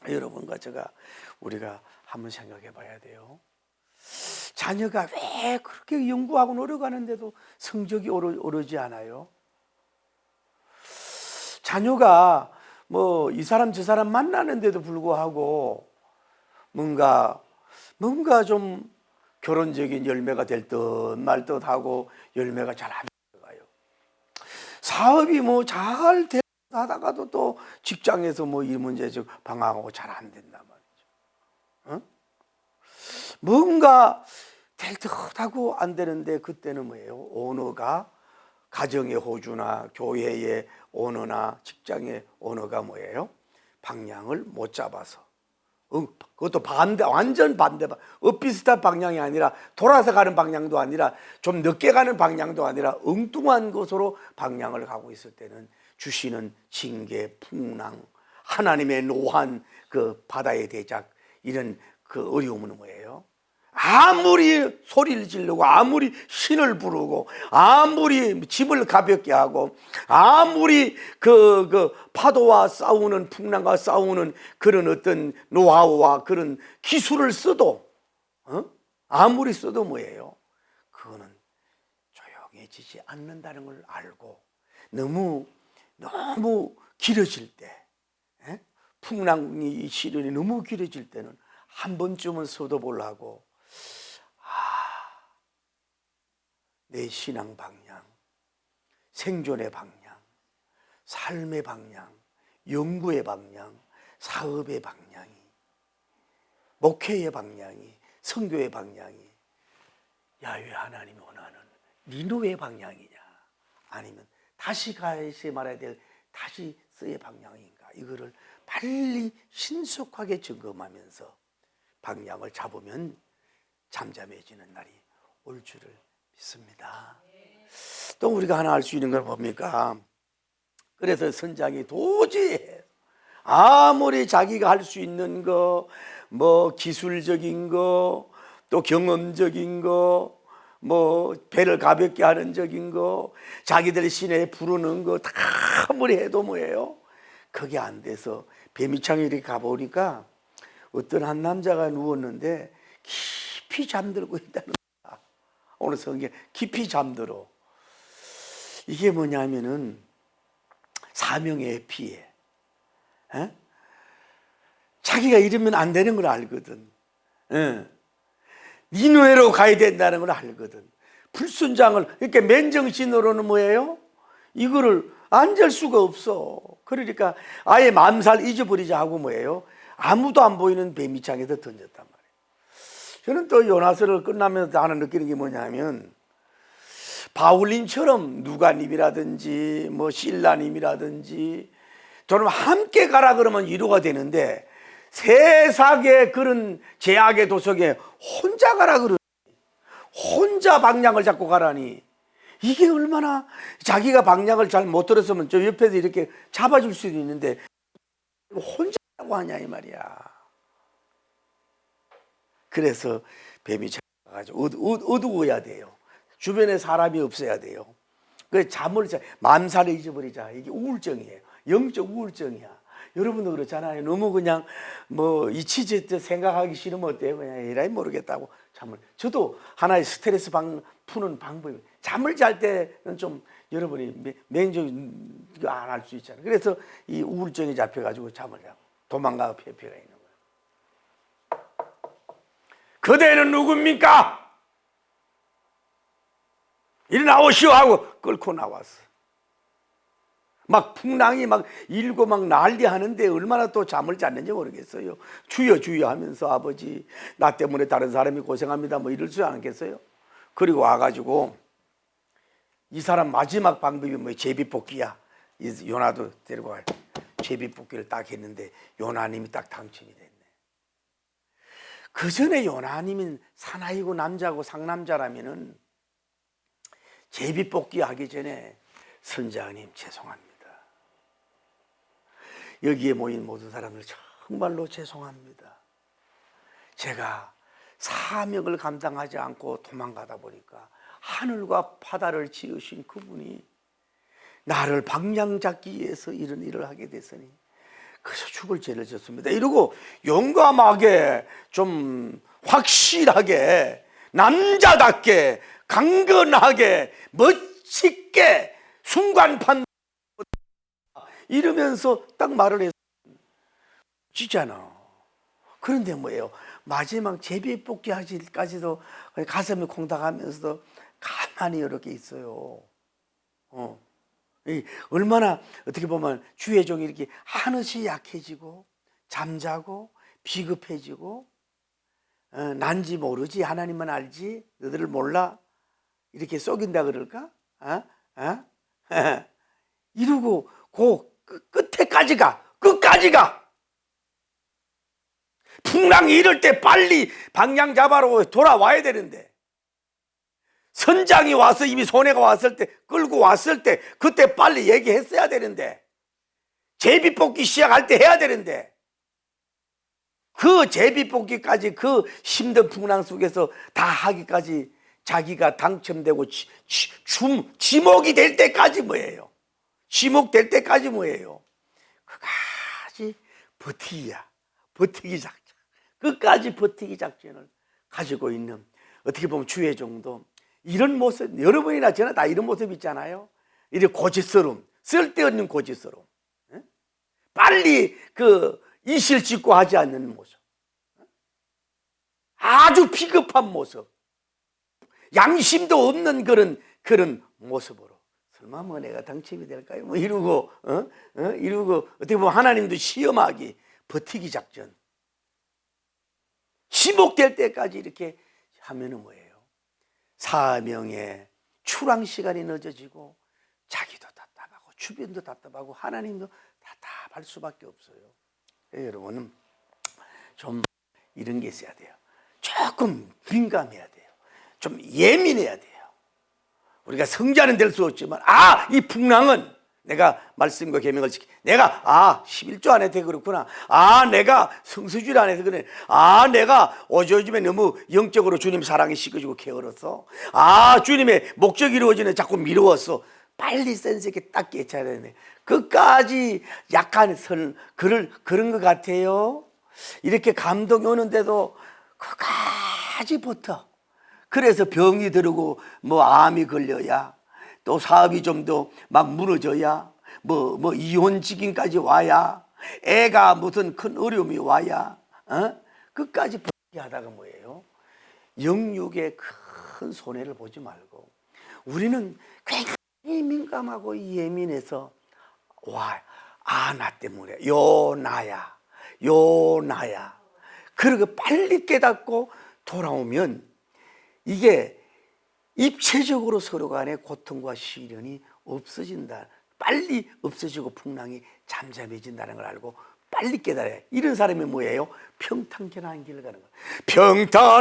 여러분과 우리가 한번 생각해 봐야 돼요. 자녀가 왜 그렇게 연구하고 노력하는데도 성적이 오르지 않아요? 자녀가 뭐 이 사람 저 사람 만나는데도 불구하고 뭔가 좀 결혼적인 열매가 될 듯 말 듯 하고 열매가 잘 안 들어가요. 사업이 뭐 잘 하다가도 또 직장에서 뭐 이 문제 방황하고 잘 안 된단 말이죠. 뭔가 될 듯하고 안 되는데 그때는 뭐예요? 언어가, 가정의 호주나 교회의 언어나 직장의 언어가 뭐예요? 방향을 못 잡아서, 그것도 완전 반대, 엇비슷한 방향이 아니라 돌아서 가는 방향도 아니라 좀 늦게 가는 방향도 아니라 엉뚱한 곳으로 방향을 가고 있을 때는 주시는 징계, 풍랑, 하나님의 노한, 그 바다의 대작, 이런 그 어려움은 뭐예요? 아무리 소리를 지르고 아무리 신을 부르고 아무리 짐을 가볍게 하고 아무리 그 파도와 싸우는, 풍랑과 싸우는 그런 어떤 노하우와 그런 기술을 써도 아무리 써도 뭐예요? 그거는 조용해지지 않는다는 걸 알고, 너무 길어질 때, 풍랑이 시련이 너무 길어질 때는 한 번쯤은 써도보려고 내 신앙 방향, 생존의 방향, 삶의 방향, 연구의 방향, 사업의 방향이, 목회의 방향이, 선교의 방향이 야훼 하나님이 원하는 니누의 방향이냐, 아니면 다시 가시 말해야 될 다시스의 방향인가, 이거를 빨리 신속하게 점검하면서 방향을 잡으면 잠잠해지는 날이 올 줄을 믿습니다. 또 우리가 하나 할 수 있는 걸 뭡니까? 그래서 선장이 도저히 아무리 자기가 할 수 있는 거, 뭐 기술적인 거, 또 경험적인 거, 뭐 배를 가볍게 하는 적인 거, 자기들 시내에 부르는 거 다 아무리 해도 뭐예요? 그게 안 돼서 배미창에 이렇게 가보니까 어떤 한 남자가 누웠는데 깊이 잠들고 있다는 거야. 오늘 성경 깊이 잠들어. 이게 뭐냐면은 사명의 피해. 에? 자기가 이러면 안 되는 걸 알거든. 니누에로 가야 된다는 걸 알거든. 불순장을 이렇게 맨정신으로는 뭐예요? 이거를 앉을 수가 없어. 그러니까 아예 맘살 잊어버리자 하고 뭐예요? 아무도 안 보이는 배미창에서 던졌단 말이에요. 저는 또 요나서를 끝나면서 하나 느끼는 게 뭐냐면, 바울님처럼 누가님이라든지 뭐 신라님이라든지 저는 함께 가라 그러면 위로가 되는데, 세상의 그런 제약의 도석에 혼자 가라 그러니, 혼자 방향을 잡고 가라니, 이게 얼마나, 자기가 방향을 잘 못 들었으면 저 옆에서 이렇게 잡아줄 수도 있는데 혼자 하고 하냐 이 말이야. 그래서 뱀이 잡아가지고 어두워야 돼요. 주변에 사람이 없어야 돼요. 그 잠을 맘살을 잊어버리자. 이게 우울증이에요. 영적 우울증이야. 여러분도 그렇잖아요. 너무 그냥 뭐 이치저치 생각하기 싫으면 어때요? 그냥 에라이 모르겠다고 잠을. 저도 하나의 스트레스 푸는 방법이, 잠을 잘 때는 좀 여러분이 매니저 안 할 수 있잖아요. 그래서 이 우울증이 잡혀가지고 잠을 자고 도망가고 피해가 있는 거예요. 그대는 누굽니까? 일어나오시오 하고 끌고 나왔어. 막 풍랑이 막 일고 막 난리 하는데 얼마나 또 잠을 잤는지 모르겠어요. 주여 주여 하면서 아버지 나 때문에 다른 사람이 고생합니다 뭐 이럴 줄 않겠어요? 그리고 와가지고 이 사람 마지막 방법이 뭐 제비뽑기야. 요나도 데리고 와 제비뽑기를 딱 했는데 요나님이 딱 당첨이 됐네. 그 전에 요나님은 사나이고 남자고 상남자라면은 제비뽑기 하기 전에 선장님 죄송합니다. 여기에 모인 모든 사람들 정말로 죄송합니다. 제가 사명을 감당하지 않고 도망가다 보니까 하늘과 바다를 지으신 그분이 나를 방향 잡기 위해서 이런 일을 하게 됐으니 그래서 죽을 죄를 졌습니다. 이러고 용감하게 좀 확실하게 남자답게 강건하게 멋지게 순간 판 이러면서 딱 말을 해서 지잖아. 그런데 뭐예요? 마지막 제비뽑기 하기까지도 가슴이 콩닥하면서도 가만히 이렇게 있어요. 얼마나 어떻게 보면 주의 종이 이렇게 한없이 약해지고 잠자고 비급해지고 난지 모르지 하나님만 알지 너희들을 몰라 이렇게 속인다 그럴까? 이러고 끝에까지 가. 끝까지 가. 풍랑이 이럴 때 빨리 방향 잡아로 돌아와야 되는데 선장이 와서 이미 손해가 왔을 때 끌고 왔을 때 그때 빨리 얘기했어야 되는데 제비뽑기 시작할 때 해야 되는데 그 제비뽑기까지 그 힘든 풍랑 속에서 다 하기까지 자기가 당첨되고 지목이 될 때까지 뭐예요? 지목될 때까지 뭐예요? 끝까지 버티기야. 버티기 작전. 끝까지 버티기 작전을 가지고 있는 어떻게 보면 주의 종도 이런 모습 여러분이나 저나 다 이런 모습 있잖아요. 이런 고집스러움, 쓸데없는 고집스러움, 빨리 그 이실 짓고 하지 않는 모습, 아주 비겁한 모습, 양심도 없는 그런 모습으로 설마 뭐 내가 당첨이 될까요? 뭐 이러고 이러고 어떻게 보면 하나님도 시험하기 버티기 작전. 지목될 때까지 이렇게 하면은 뭐예요? 사명의 출항 시간이 늦어지고 자기도 답답하고 주변도 답답하고 하나님도 답답할 수밖에 없어요. 여러분은 좀 이런 게 있어야 돼요. 조금 민감해야 돼요. 좀 예민해야 돼요. 우리가 성자는 될 수 없지만 이 풍랑은 내가 말씀과 계명을 지키 내가 11조 안에 돼 그렇구나. 내가 성수주일 안에서 그래. 내가 요즘에 너무 영적으로 주님 사랑이 식어지고 게을었어. 주님의 목적이 이루어지는 자꾸 미루었어. 빨리 센스 있게 딱 깨쳐야 되네. 끝까지 약간 그런 것 같아요. 이렇게 감동이 오는데도 끝까지 버텨. 그래서 병이 들고 뭐 암이 걸려야 또 사업이 좀 더 막 무너져야 뭐 이혼 직인까지 와야 애가 무슨 큰 어려움이 와야 끝까지 버티게 하다가 뭐예요? 영육의 큰 손해를 보지 말고 우리는 굉장히 민감하고 예민해서 나 때문에 요 나야 그러고 빨리 깨닫고 돌아오면 이게 입체적으로 서로 간의 고통과 시련이 없어진다. 빨리 없어지고 풍랑이 잠잠해진다는 걸 알고 빨리 깨달아요. 이런 사람이 뭐예요? 평탄한 길을 가는 거예요.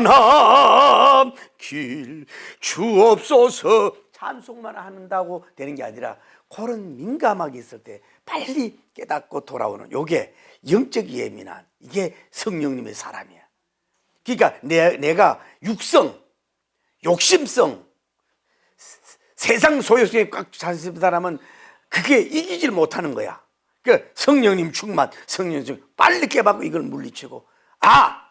평탄한 길 주옵소서 찬송만 한다고 되는 게 아니라 그런 민감하게 있을 때 빨리 깨닫고 돌아오는 요게 영적 예민한 이게 성령님의 사람이야. 그러니까 내가 육성 욕심성 세상 소유성에 꽉 찬 사람은 그게 이기질 못하는 거야. 그러니까 성령님 충만 성령님 충만 빨리 깨닫고 이걸 물리치고 나야.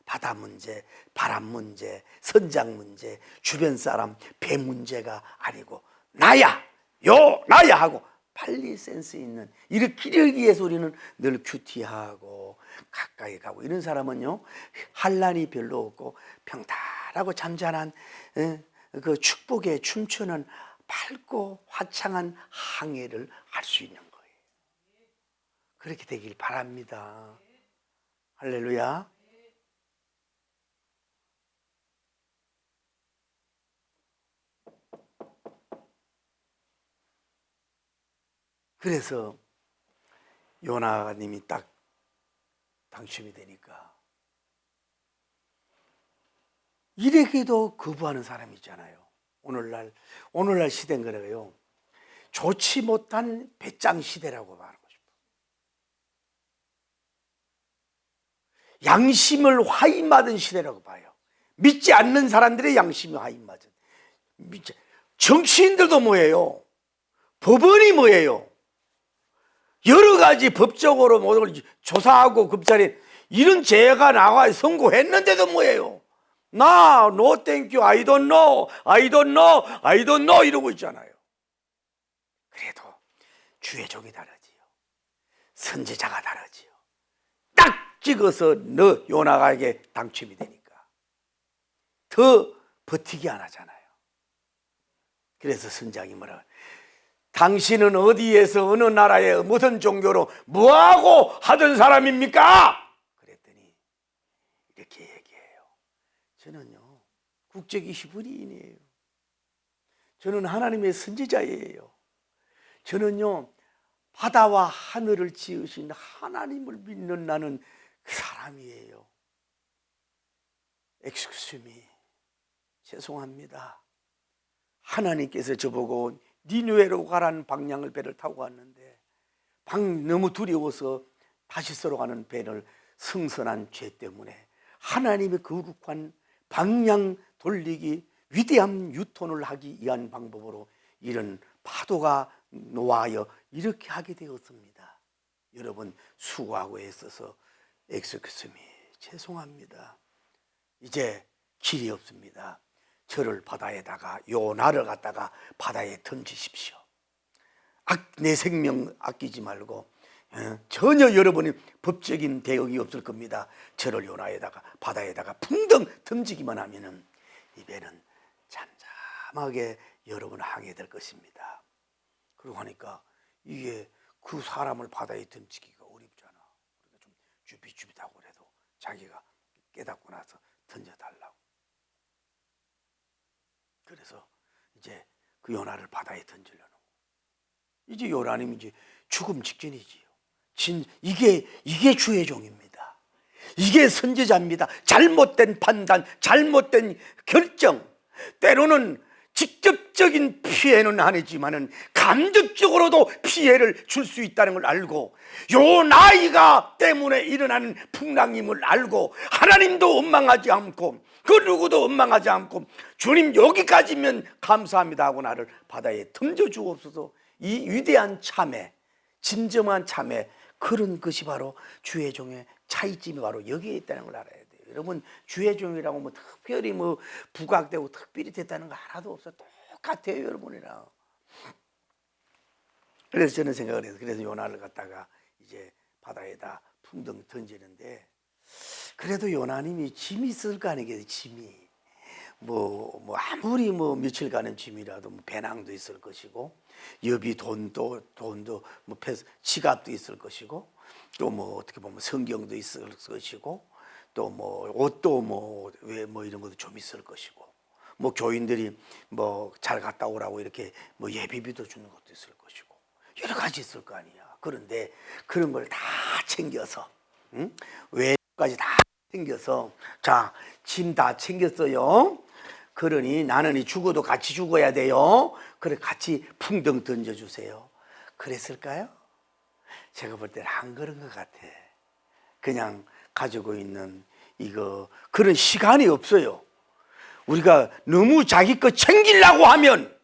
바다 문제, 바람 문제, 선장 문제, 주변 사람 배 문제가 아니고 나야 하고 빨리 센스 있는 이르기를 위해서 우리는 늘 큐티하고 가까이 가고 이런 사람은요 한란이 별로 없고 평탄하고 잠잠한 그 축복에 춤추는 밝고 화창한 항해를 할 수 있는 거예요. 그렇게 되길 바랍니다. 할렐루야. 그래서 요나님이 딱 당첨이 되니까 이래게도 거부하는 사람이 있잖아요. 오늘날 시대인 거래요. 좋지 못한 배짱 시대라고 말하고 싶어. 양심을 화인맞은 시대라고 봐요. 믿지 않는 사람들의 양심이 화인맞은. 정치인들도 뭐예요? 법원이 뭐예요? 여러 가지 법적으로 모든 걸 조사하고 검찰이 이런 죄가 나와 선고했는데도 뭐예요? No thank you, I don't know 이러고 있잖아요. 그래도 주의 종이 다르지요. 선지자가 다르지요. 딱 찍어서 너 요나가에게 당첨이 되니까 더 버티기 안 하잖아요. 그래서 선장이 뭐라 당신은 어디에서 어느 나라의 무슨 종교로 뭐하고 하던 사람입니까? 그랬더니 이렇게 얘기해요. 저는요 국적이 히브리인이에요. 저는 하나님의 선지자예요. 저는요 바다와 하늘을 지으신 하나님을 믿는 나는 그 사람이에요. Excuse me. 죄송합니다. 하나님께서 저보고 니느웨로 가라는 방향을 배를 타고 갔는데 너무 두려워서 다시스로 가는 배를 승선한 죄 때문에 하나님의 거룩한 방향 돌리기 위대한 유턴을 하기 위한 방법으로 이런 파도가 놓아여 이렇게 하게 되었습니다. 여러분 수고하고 애써서 엑스큐스미 죄송합니다. 이제 길이 없습니다. 저를 바다에다가 요나를 갖다가 바다에 던지십시오. 내 생명 아끼지 말고 전혀 여러분이 법적인 대응이 없을 겁니다. 저를 요나에다가 바다에다가 풍덩 던지기만 하면은 이 배는 잠잠하게 여러분 항해 될 것입니다. 그러고 하니까 이게 그 사람을 바다에 던지기가 어렵잖아. 그러니까 좀 주비주비하고 그래도 자기가 깨닫고 나서 던져달라고. 그래서 이제 그 요나를 바다에 던지려는 거. 이제 요나님 이제 죽음 직전이지요. 이게 주의 종입니다. 이게 선지자입니다. 잘못된 판단, 잘못된 결정, 때로는 직접적인 피해는 아니지만은 감정적으로도 피해를 줄 수 있다는 걸 알고, 요 나이가 때문에 일어나는 풍랑임을 알고, 하나님도 원망하지 않고 그 누구도 원망하지 않고 주님 여기까지면 감사합니다 하고 나를 바다에 던져 주옵소서. 이 위대한 참회, 진정한 참회, 그런 것이 바로 주의 종의 차이점이 바로 여기에 있다는 걸 알아야 돼요. 여러분, 주의 종이라고 뭐 특별히 뭐 부각되고 특별히 됐다는 거 하나도 없어. 똑같아요, 여러분이랑. 그래서 저는 생각을 해서, 그래서 요나를 갖다가 이제 바다에다 풍덩 던지는데, 그래도 요나님이 짐이 있을 거 아니겠어요. 짐이 뭐 아무리 뭐 며칠간의 짐이라도 뭐 배낭도 있을 것이고, 여비 돈도 뭐 지갑도 있을 것이고, 또 뭐 어떻게 보면 성경도 있을 것이고, 또 뭐 옷도 뭐 이런 것도 좀 있을 것이고, 뭐 교인들이 뭐 잘 갔다 오라고 이렇게 뭐 예비비도 주는 것도 있을 것이고, 여러 가지 있을 거 아니야. 그런데 그런 걸 다 챙겨서, 외까지 다 챙겨서, 자, 짐 다 챙겼어요. 그러니 나는 죽어도 같이 죽어야 돼요. 그래, 같이 풍덩 던져주세요. 그랬을까요? 제가 볼 때는 안 그런 것 같아. 그냥 가지고 있는 이거, 그런 시간이 없어요. 우리가 너무 자기 거 챙기려고 하면,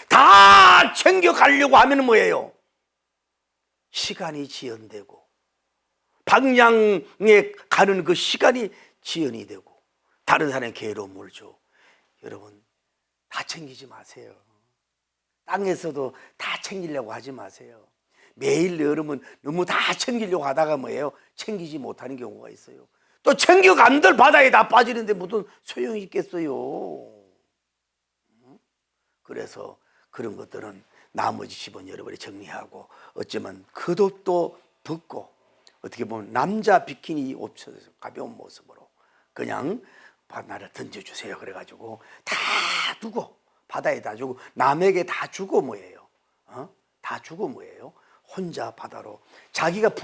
다 챙겨가려고 하면 뭐예요? 시간이 지연되고, 방향에 가는 그 시간이 지연이 되고, 다른 사람의 괴로움을 줘. 여러분, 다 챙기지 마세요. 땅에서도 다 챙기려고 하지 마세요. 매일 여러분 너무 다 챙기려고 하다가 뭐예요? 챙기지 못하는 경우가 있어요. 또 챙겨간들 바다에 다 빠지는데 무슨 소용이 있겠어요. 그래서 그런 것들은 나머지 집은 여러분이 정리하고, 어쩌면 겉옷도 벗고, 어떻게 보면 남자 비키니 옷 가벼운 모습으로 그냥 바다를 던져주세요. 그래가지고 다 두고, 바다에 다 주고, 남에게 다 주고 뭐예요? 다 주고 뭐예요? 혼자 바다로 자기가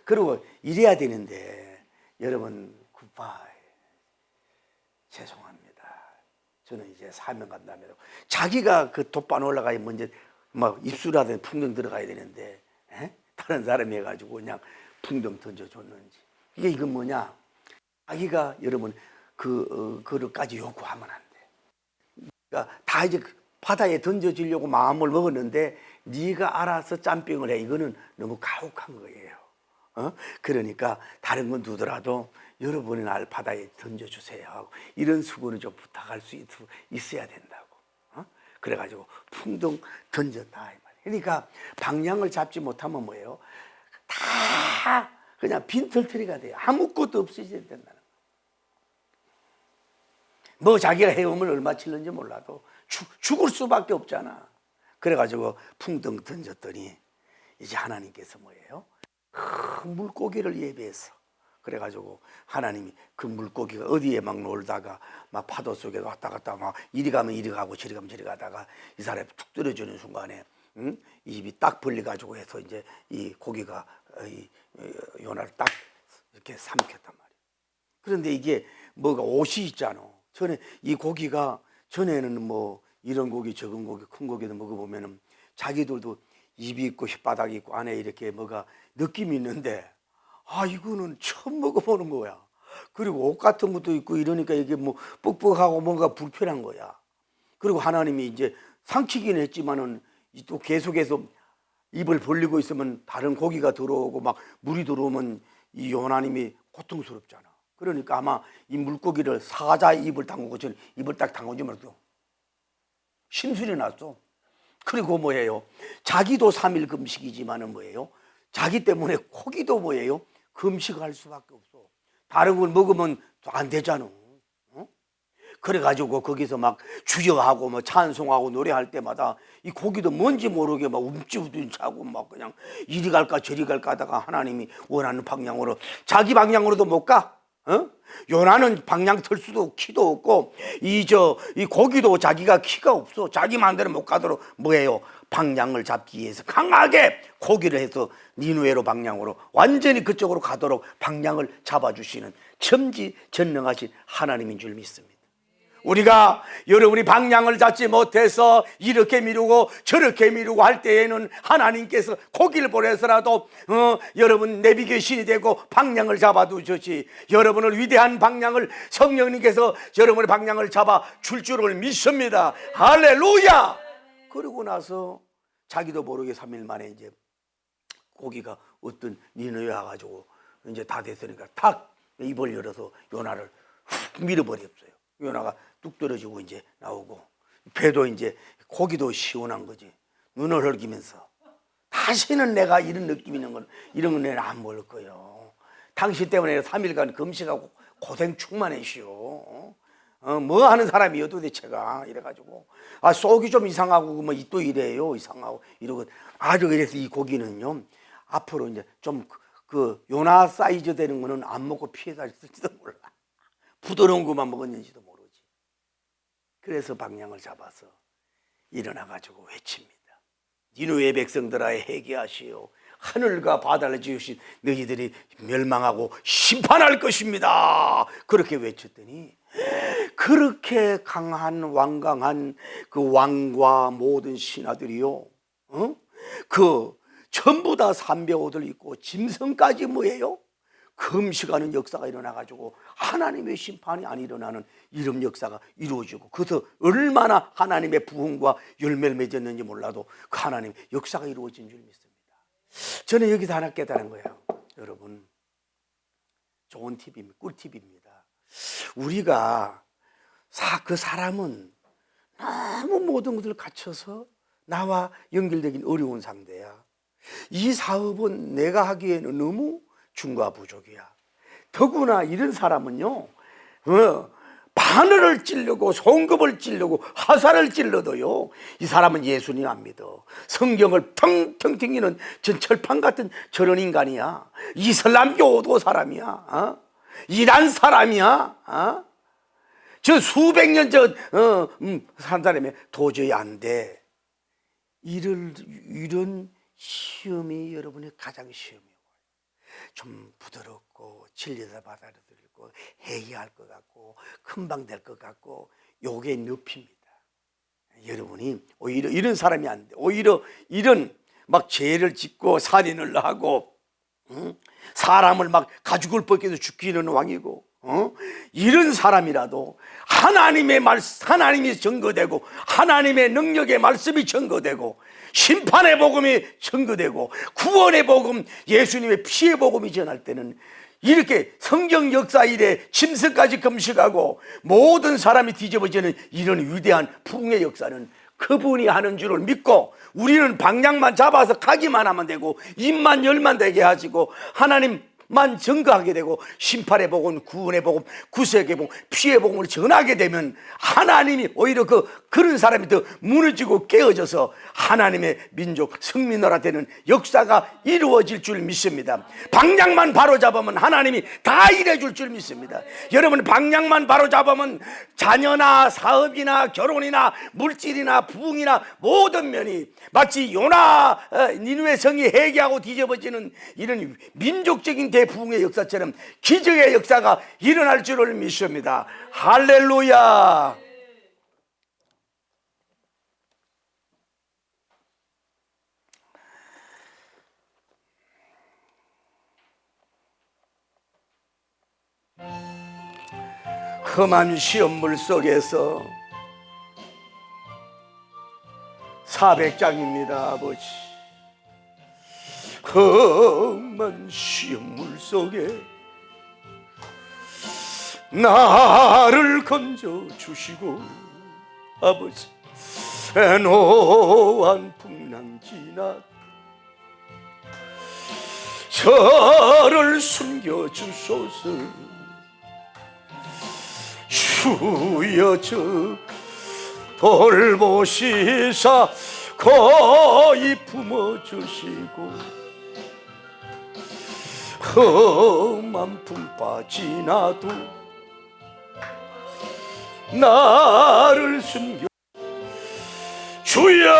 그러고 이래야 되는데, 여러분 굿바이, 죄송합니다. 저는 이제 사명 간다며 자기가 그 돛반 올라가야 먼저 막 입술하든 풍덩 들어가야 되는데, 다른 사람이 해가지고 그냥 풍덩 던져줬는지. 이건 뭐냐? 자기가 여러분 그릇까지 요구하면 안 돼. 그러니까 다 이제 바다에 던져주려고 마음을 먹었는데 네가 알아서 짬병을 해. 이거는 너무 가혹한 거예요. 그러니까 다른 건 두더라도 여러분이 날 바다에 던져주세요 하고, 이런 수고는 좀 부탁할 수 있어야 된다고. 그래가지고 풍덩 던졌다 이 말이에요. 그러니까 방향을 잡지 못하면 뭐예요? 다 그냥 빈털터리가 돼요. 아무것도 없어져야 된다는 거예요. 뭐 자기가 헤엄을 얼마 치는지 몰라도 죽을 수밖에 없잖아. 그래가지고 풍덩 던졌더니 이제 하나님께서 뭐예요? 큰 물고기를 예비해서, 그래가지고 하나님이 그 물고기가 어디에 막 놀다가 막 파도 속에 왔다 갔다 막 이리 가면 이리 가고 저리 가면 저리 가다가 이 사람이 툭 떨어지는 순간에 입이 딱 벌려가지고 해서 이제 이 고기가 이 요나를 딱 이렇게 삼켰단 말이에요. 그런데 이게 뭐가 옷이 있잖아. 전에 이 고기가, 전에는 뭐 이런 고기 적은 고기 큰 고기도 먹어보면은 자기들도 입이 있고 혓바닥이 있고 안에 이렇게 뭐가 느낌이 있는데, 이거는 처음 먹어보는 거야. 그리고 옷 같은 것도 있고 이러니까 이게 뭐 뻑뻑하고 뭔가 불편한 거야. 그리고 하나님이 이제 삼키긴 했지만은 또 계속해서 입을 벌리고 있으면 다른 고기가 들어오고 막 물이 들어오면 이 요나님이 고통스럽잖아. 그러니까 아마 이 물고기를 사자의 입을 담그고 저는 입을 딱 담그지만 심술이 났어. 그리고 뭐예요? 자기도 3일 금식이지만은 뭐예요? 자기 때문에 고기도 뭐예요? 금식할 수밖에 없어. 다른 걸 먹으면 안 되잖아. 그래가지고 거기서 막 주여하고 뭐 찬송하고 노래할 때마다 이 고기도 뭔지 모르게 막 움찔움찔 차고 막 그냥 이리 갈까 저리 갈까 하다가 하나님이 원하는 방향으로, 자기 방향으로도 못 가. 요나는 방향 틀 수도 키도 없고 이 고기도 자기가 키가 없어. 자기 마음대로 못 가도록 뭐예요? 방향을 잡기 위해서 강하게 고기를 해서 니누에로 방향으로 완전히 그쪽으로 가도록 방향을 잡아주시는 천지전능하신 하나님인 줄 믿습니다. 우리가 여러분이 방향을 잡지 못해서 이렇게 미루고 저렇게 미루고 할 때에는 하나님께서 고기를 보내서라도 여러분 내비게이션이 되고 방향을 잡아두셨지, 여러분을 위대한 방향을 성령님께서 여러분의 방향을 잡아 줄 줄을 믿습니다. 할렐루야. 그러고 나서 자기도 모르게 3일 만에 이제 고기가 어떤 니누에 와가지고 이제 다 됐으니까 탁 입을 열어서 요나를 훅 밀어버렸어요. 요나가 뚝 떨어지고 이제 나오고, 배도 이제 고기도 시원한 거지. 눈을 흘기면서 다시는 내가 이런 느낌 있는 건 이런 건 내가 안 먹을 거예요. 당신 때문에 3일간 금식하고 고생 충만했시오. 뭐 하는 사람이요 도대체가 이래가지고 속이 좀 이상하고 뭐 또 이래요 이상하고 이러고 아주 그래서 이 고기는요 앞으로 이제 좀 그 요나 사이즈 되는 거는 안 먹고 피해서 있을지도 몰라. 부드러운 것만 먹었는지도 모르지. 그래서 방향을 잡아서 일어나가지고 외칩니다. 니누의 백성들아 회개하시오. 하늘과 바다를 지으신 너희들이 멸망하고 심판할 것입니다. 그렇게 외쳤더니 그렇게 강한 완강한 그 왕과 모든 신하들이요, 그 전부 다 삼백옷을 입고 짐승까지 뭐예요? 금식하는 역사가 일어나가지고 하나님의 심판이 안 일어나는 이런 역사가 이루어지고, 그래서 얼마나 하나님의 부흥과 열매를 맺었는지 몰라도 그 하나님의 역사가 이루어진 줄 믿습니다. 저는 여기서 하나 깨달은 거예요. 여러분, 좋은 팁입니다. 꿀팁입니다. 우리가 그 사람은 너무 모든 것을 갖춰서 나와 연결되긴 어려운 상대야. 이 사업은 내가 하기에는 너무 중과부족이야. 더구나 이런 사람은요, 바늘을 찌르고 송급을 찌르고 화살을 찔러도요, 이 사람은 예수님 안 믿어. 성경을 텅텅 튕기는 전 철판 같은 저런 인간이야. 이슬람교 오도 사람이야. 이란 사람이야. 저 수백 년 전 산 사람이 도저히 안 돼. 이런 시험이 여러분의 가장 시험이에요. 좀 부드럽고 진리를 받아들이고 회개할 것 같고 금방 될 것 같고 요게 늪입니다. 여러분이 오히려 이런 사람이 안 돼. 오히려 이런 막 죄를 짓고 살인을 하고 사람을 막 가죽을 벗겨서 죽이는 왕이고 이런 사람이라도 하나님의 하나님이 증거되고 하나님의 능력의 말씀이 증거되고 심판의 복음이 증거되고 구원의 복음, 예수님의 피의 복음이 전할 때는 이렇게 성경 역사 이래 짐승까지 금식하고 모든 사람이 뒤집어지는 이런 위대한 부흥의 역사는 그분이 하는 줄을 믿고 우리는 방향만 잡아서 가기만 하면 되고 입만 열만 되게 하시고 하나님만 증거하게 되고 심판의 복음, 구원의 복음, 구속의 복음, 피의 복음을 전하게 되면 하나님이 오히려 그런 사람이 더 무너지고 깨어져서 하나님의 민족 승리나라 되는 역사가 이루어질 줄 믿습니다. 방향만 바로 잡으면 하나님이 다 일해줄 줄 믿습니다. 여러분, 방향만 바로 잡으면 자녀나 사업이나 결혼이나 물질이나 부흥이나 모든 면이 마치 요나 니누의 성이 회개하고 뒤집어지는 이런 민족적인 대부흥의 역사처럼 기적의 역사가 일어날 줄을 믿습니다. 할렐루야. 험한 시험물 속에서 400장입니다. 아버지, 험한 시험물 속에 나를 건져주시고 아버지, 애노한 풍랑 지나 저를 숨겨주소서. 주여 저 돌보시사 거의 품어주시고 험한 품바 지나도 나를 숨겨 주여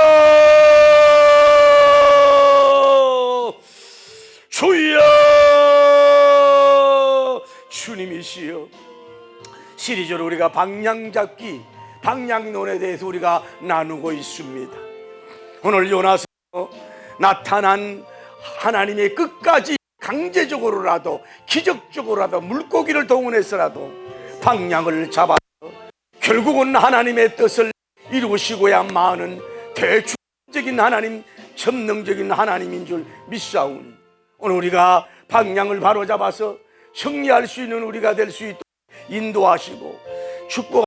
주여 주님이시여 시리즈로 우리가 방향 잡기 방향론에 대해서 우리가 나누고 있습니다. 오늘 요나서 나타난 하나님의 끝까지 강제적으로라도 기적적으로라도 물고기를 동원해서라도 방향을 잡아서 결국은 하나님의 뜻을 이루시고야만은 대중적인 하나님 전능적인 하나님인 줄 믿사오니 오늘 우리가 방향을 바로 잡아서 승리할 수 있는 우리가 될 수 있도록 인도하시고 축복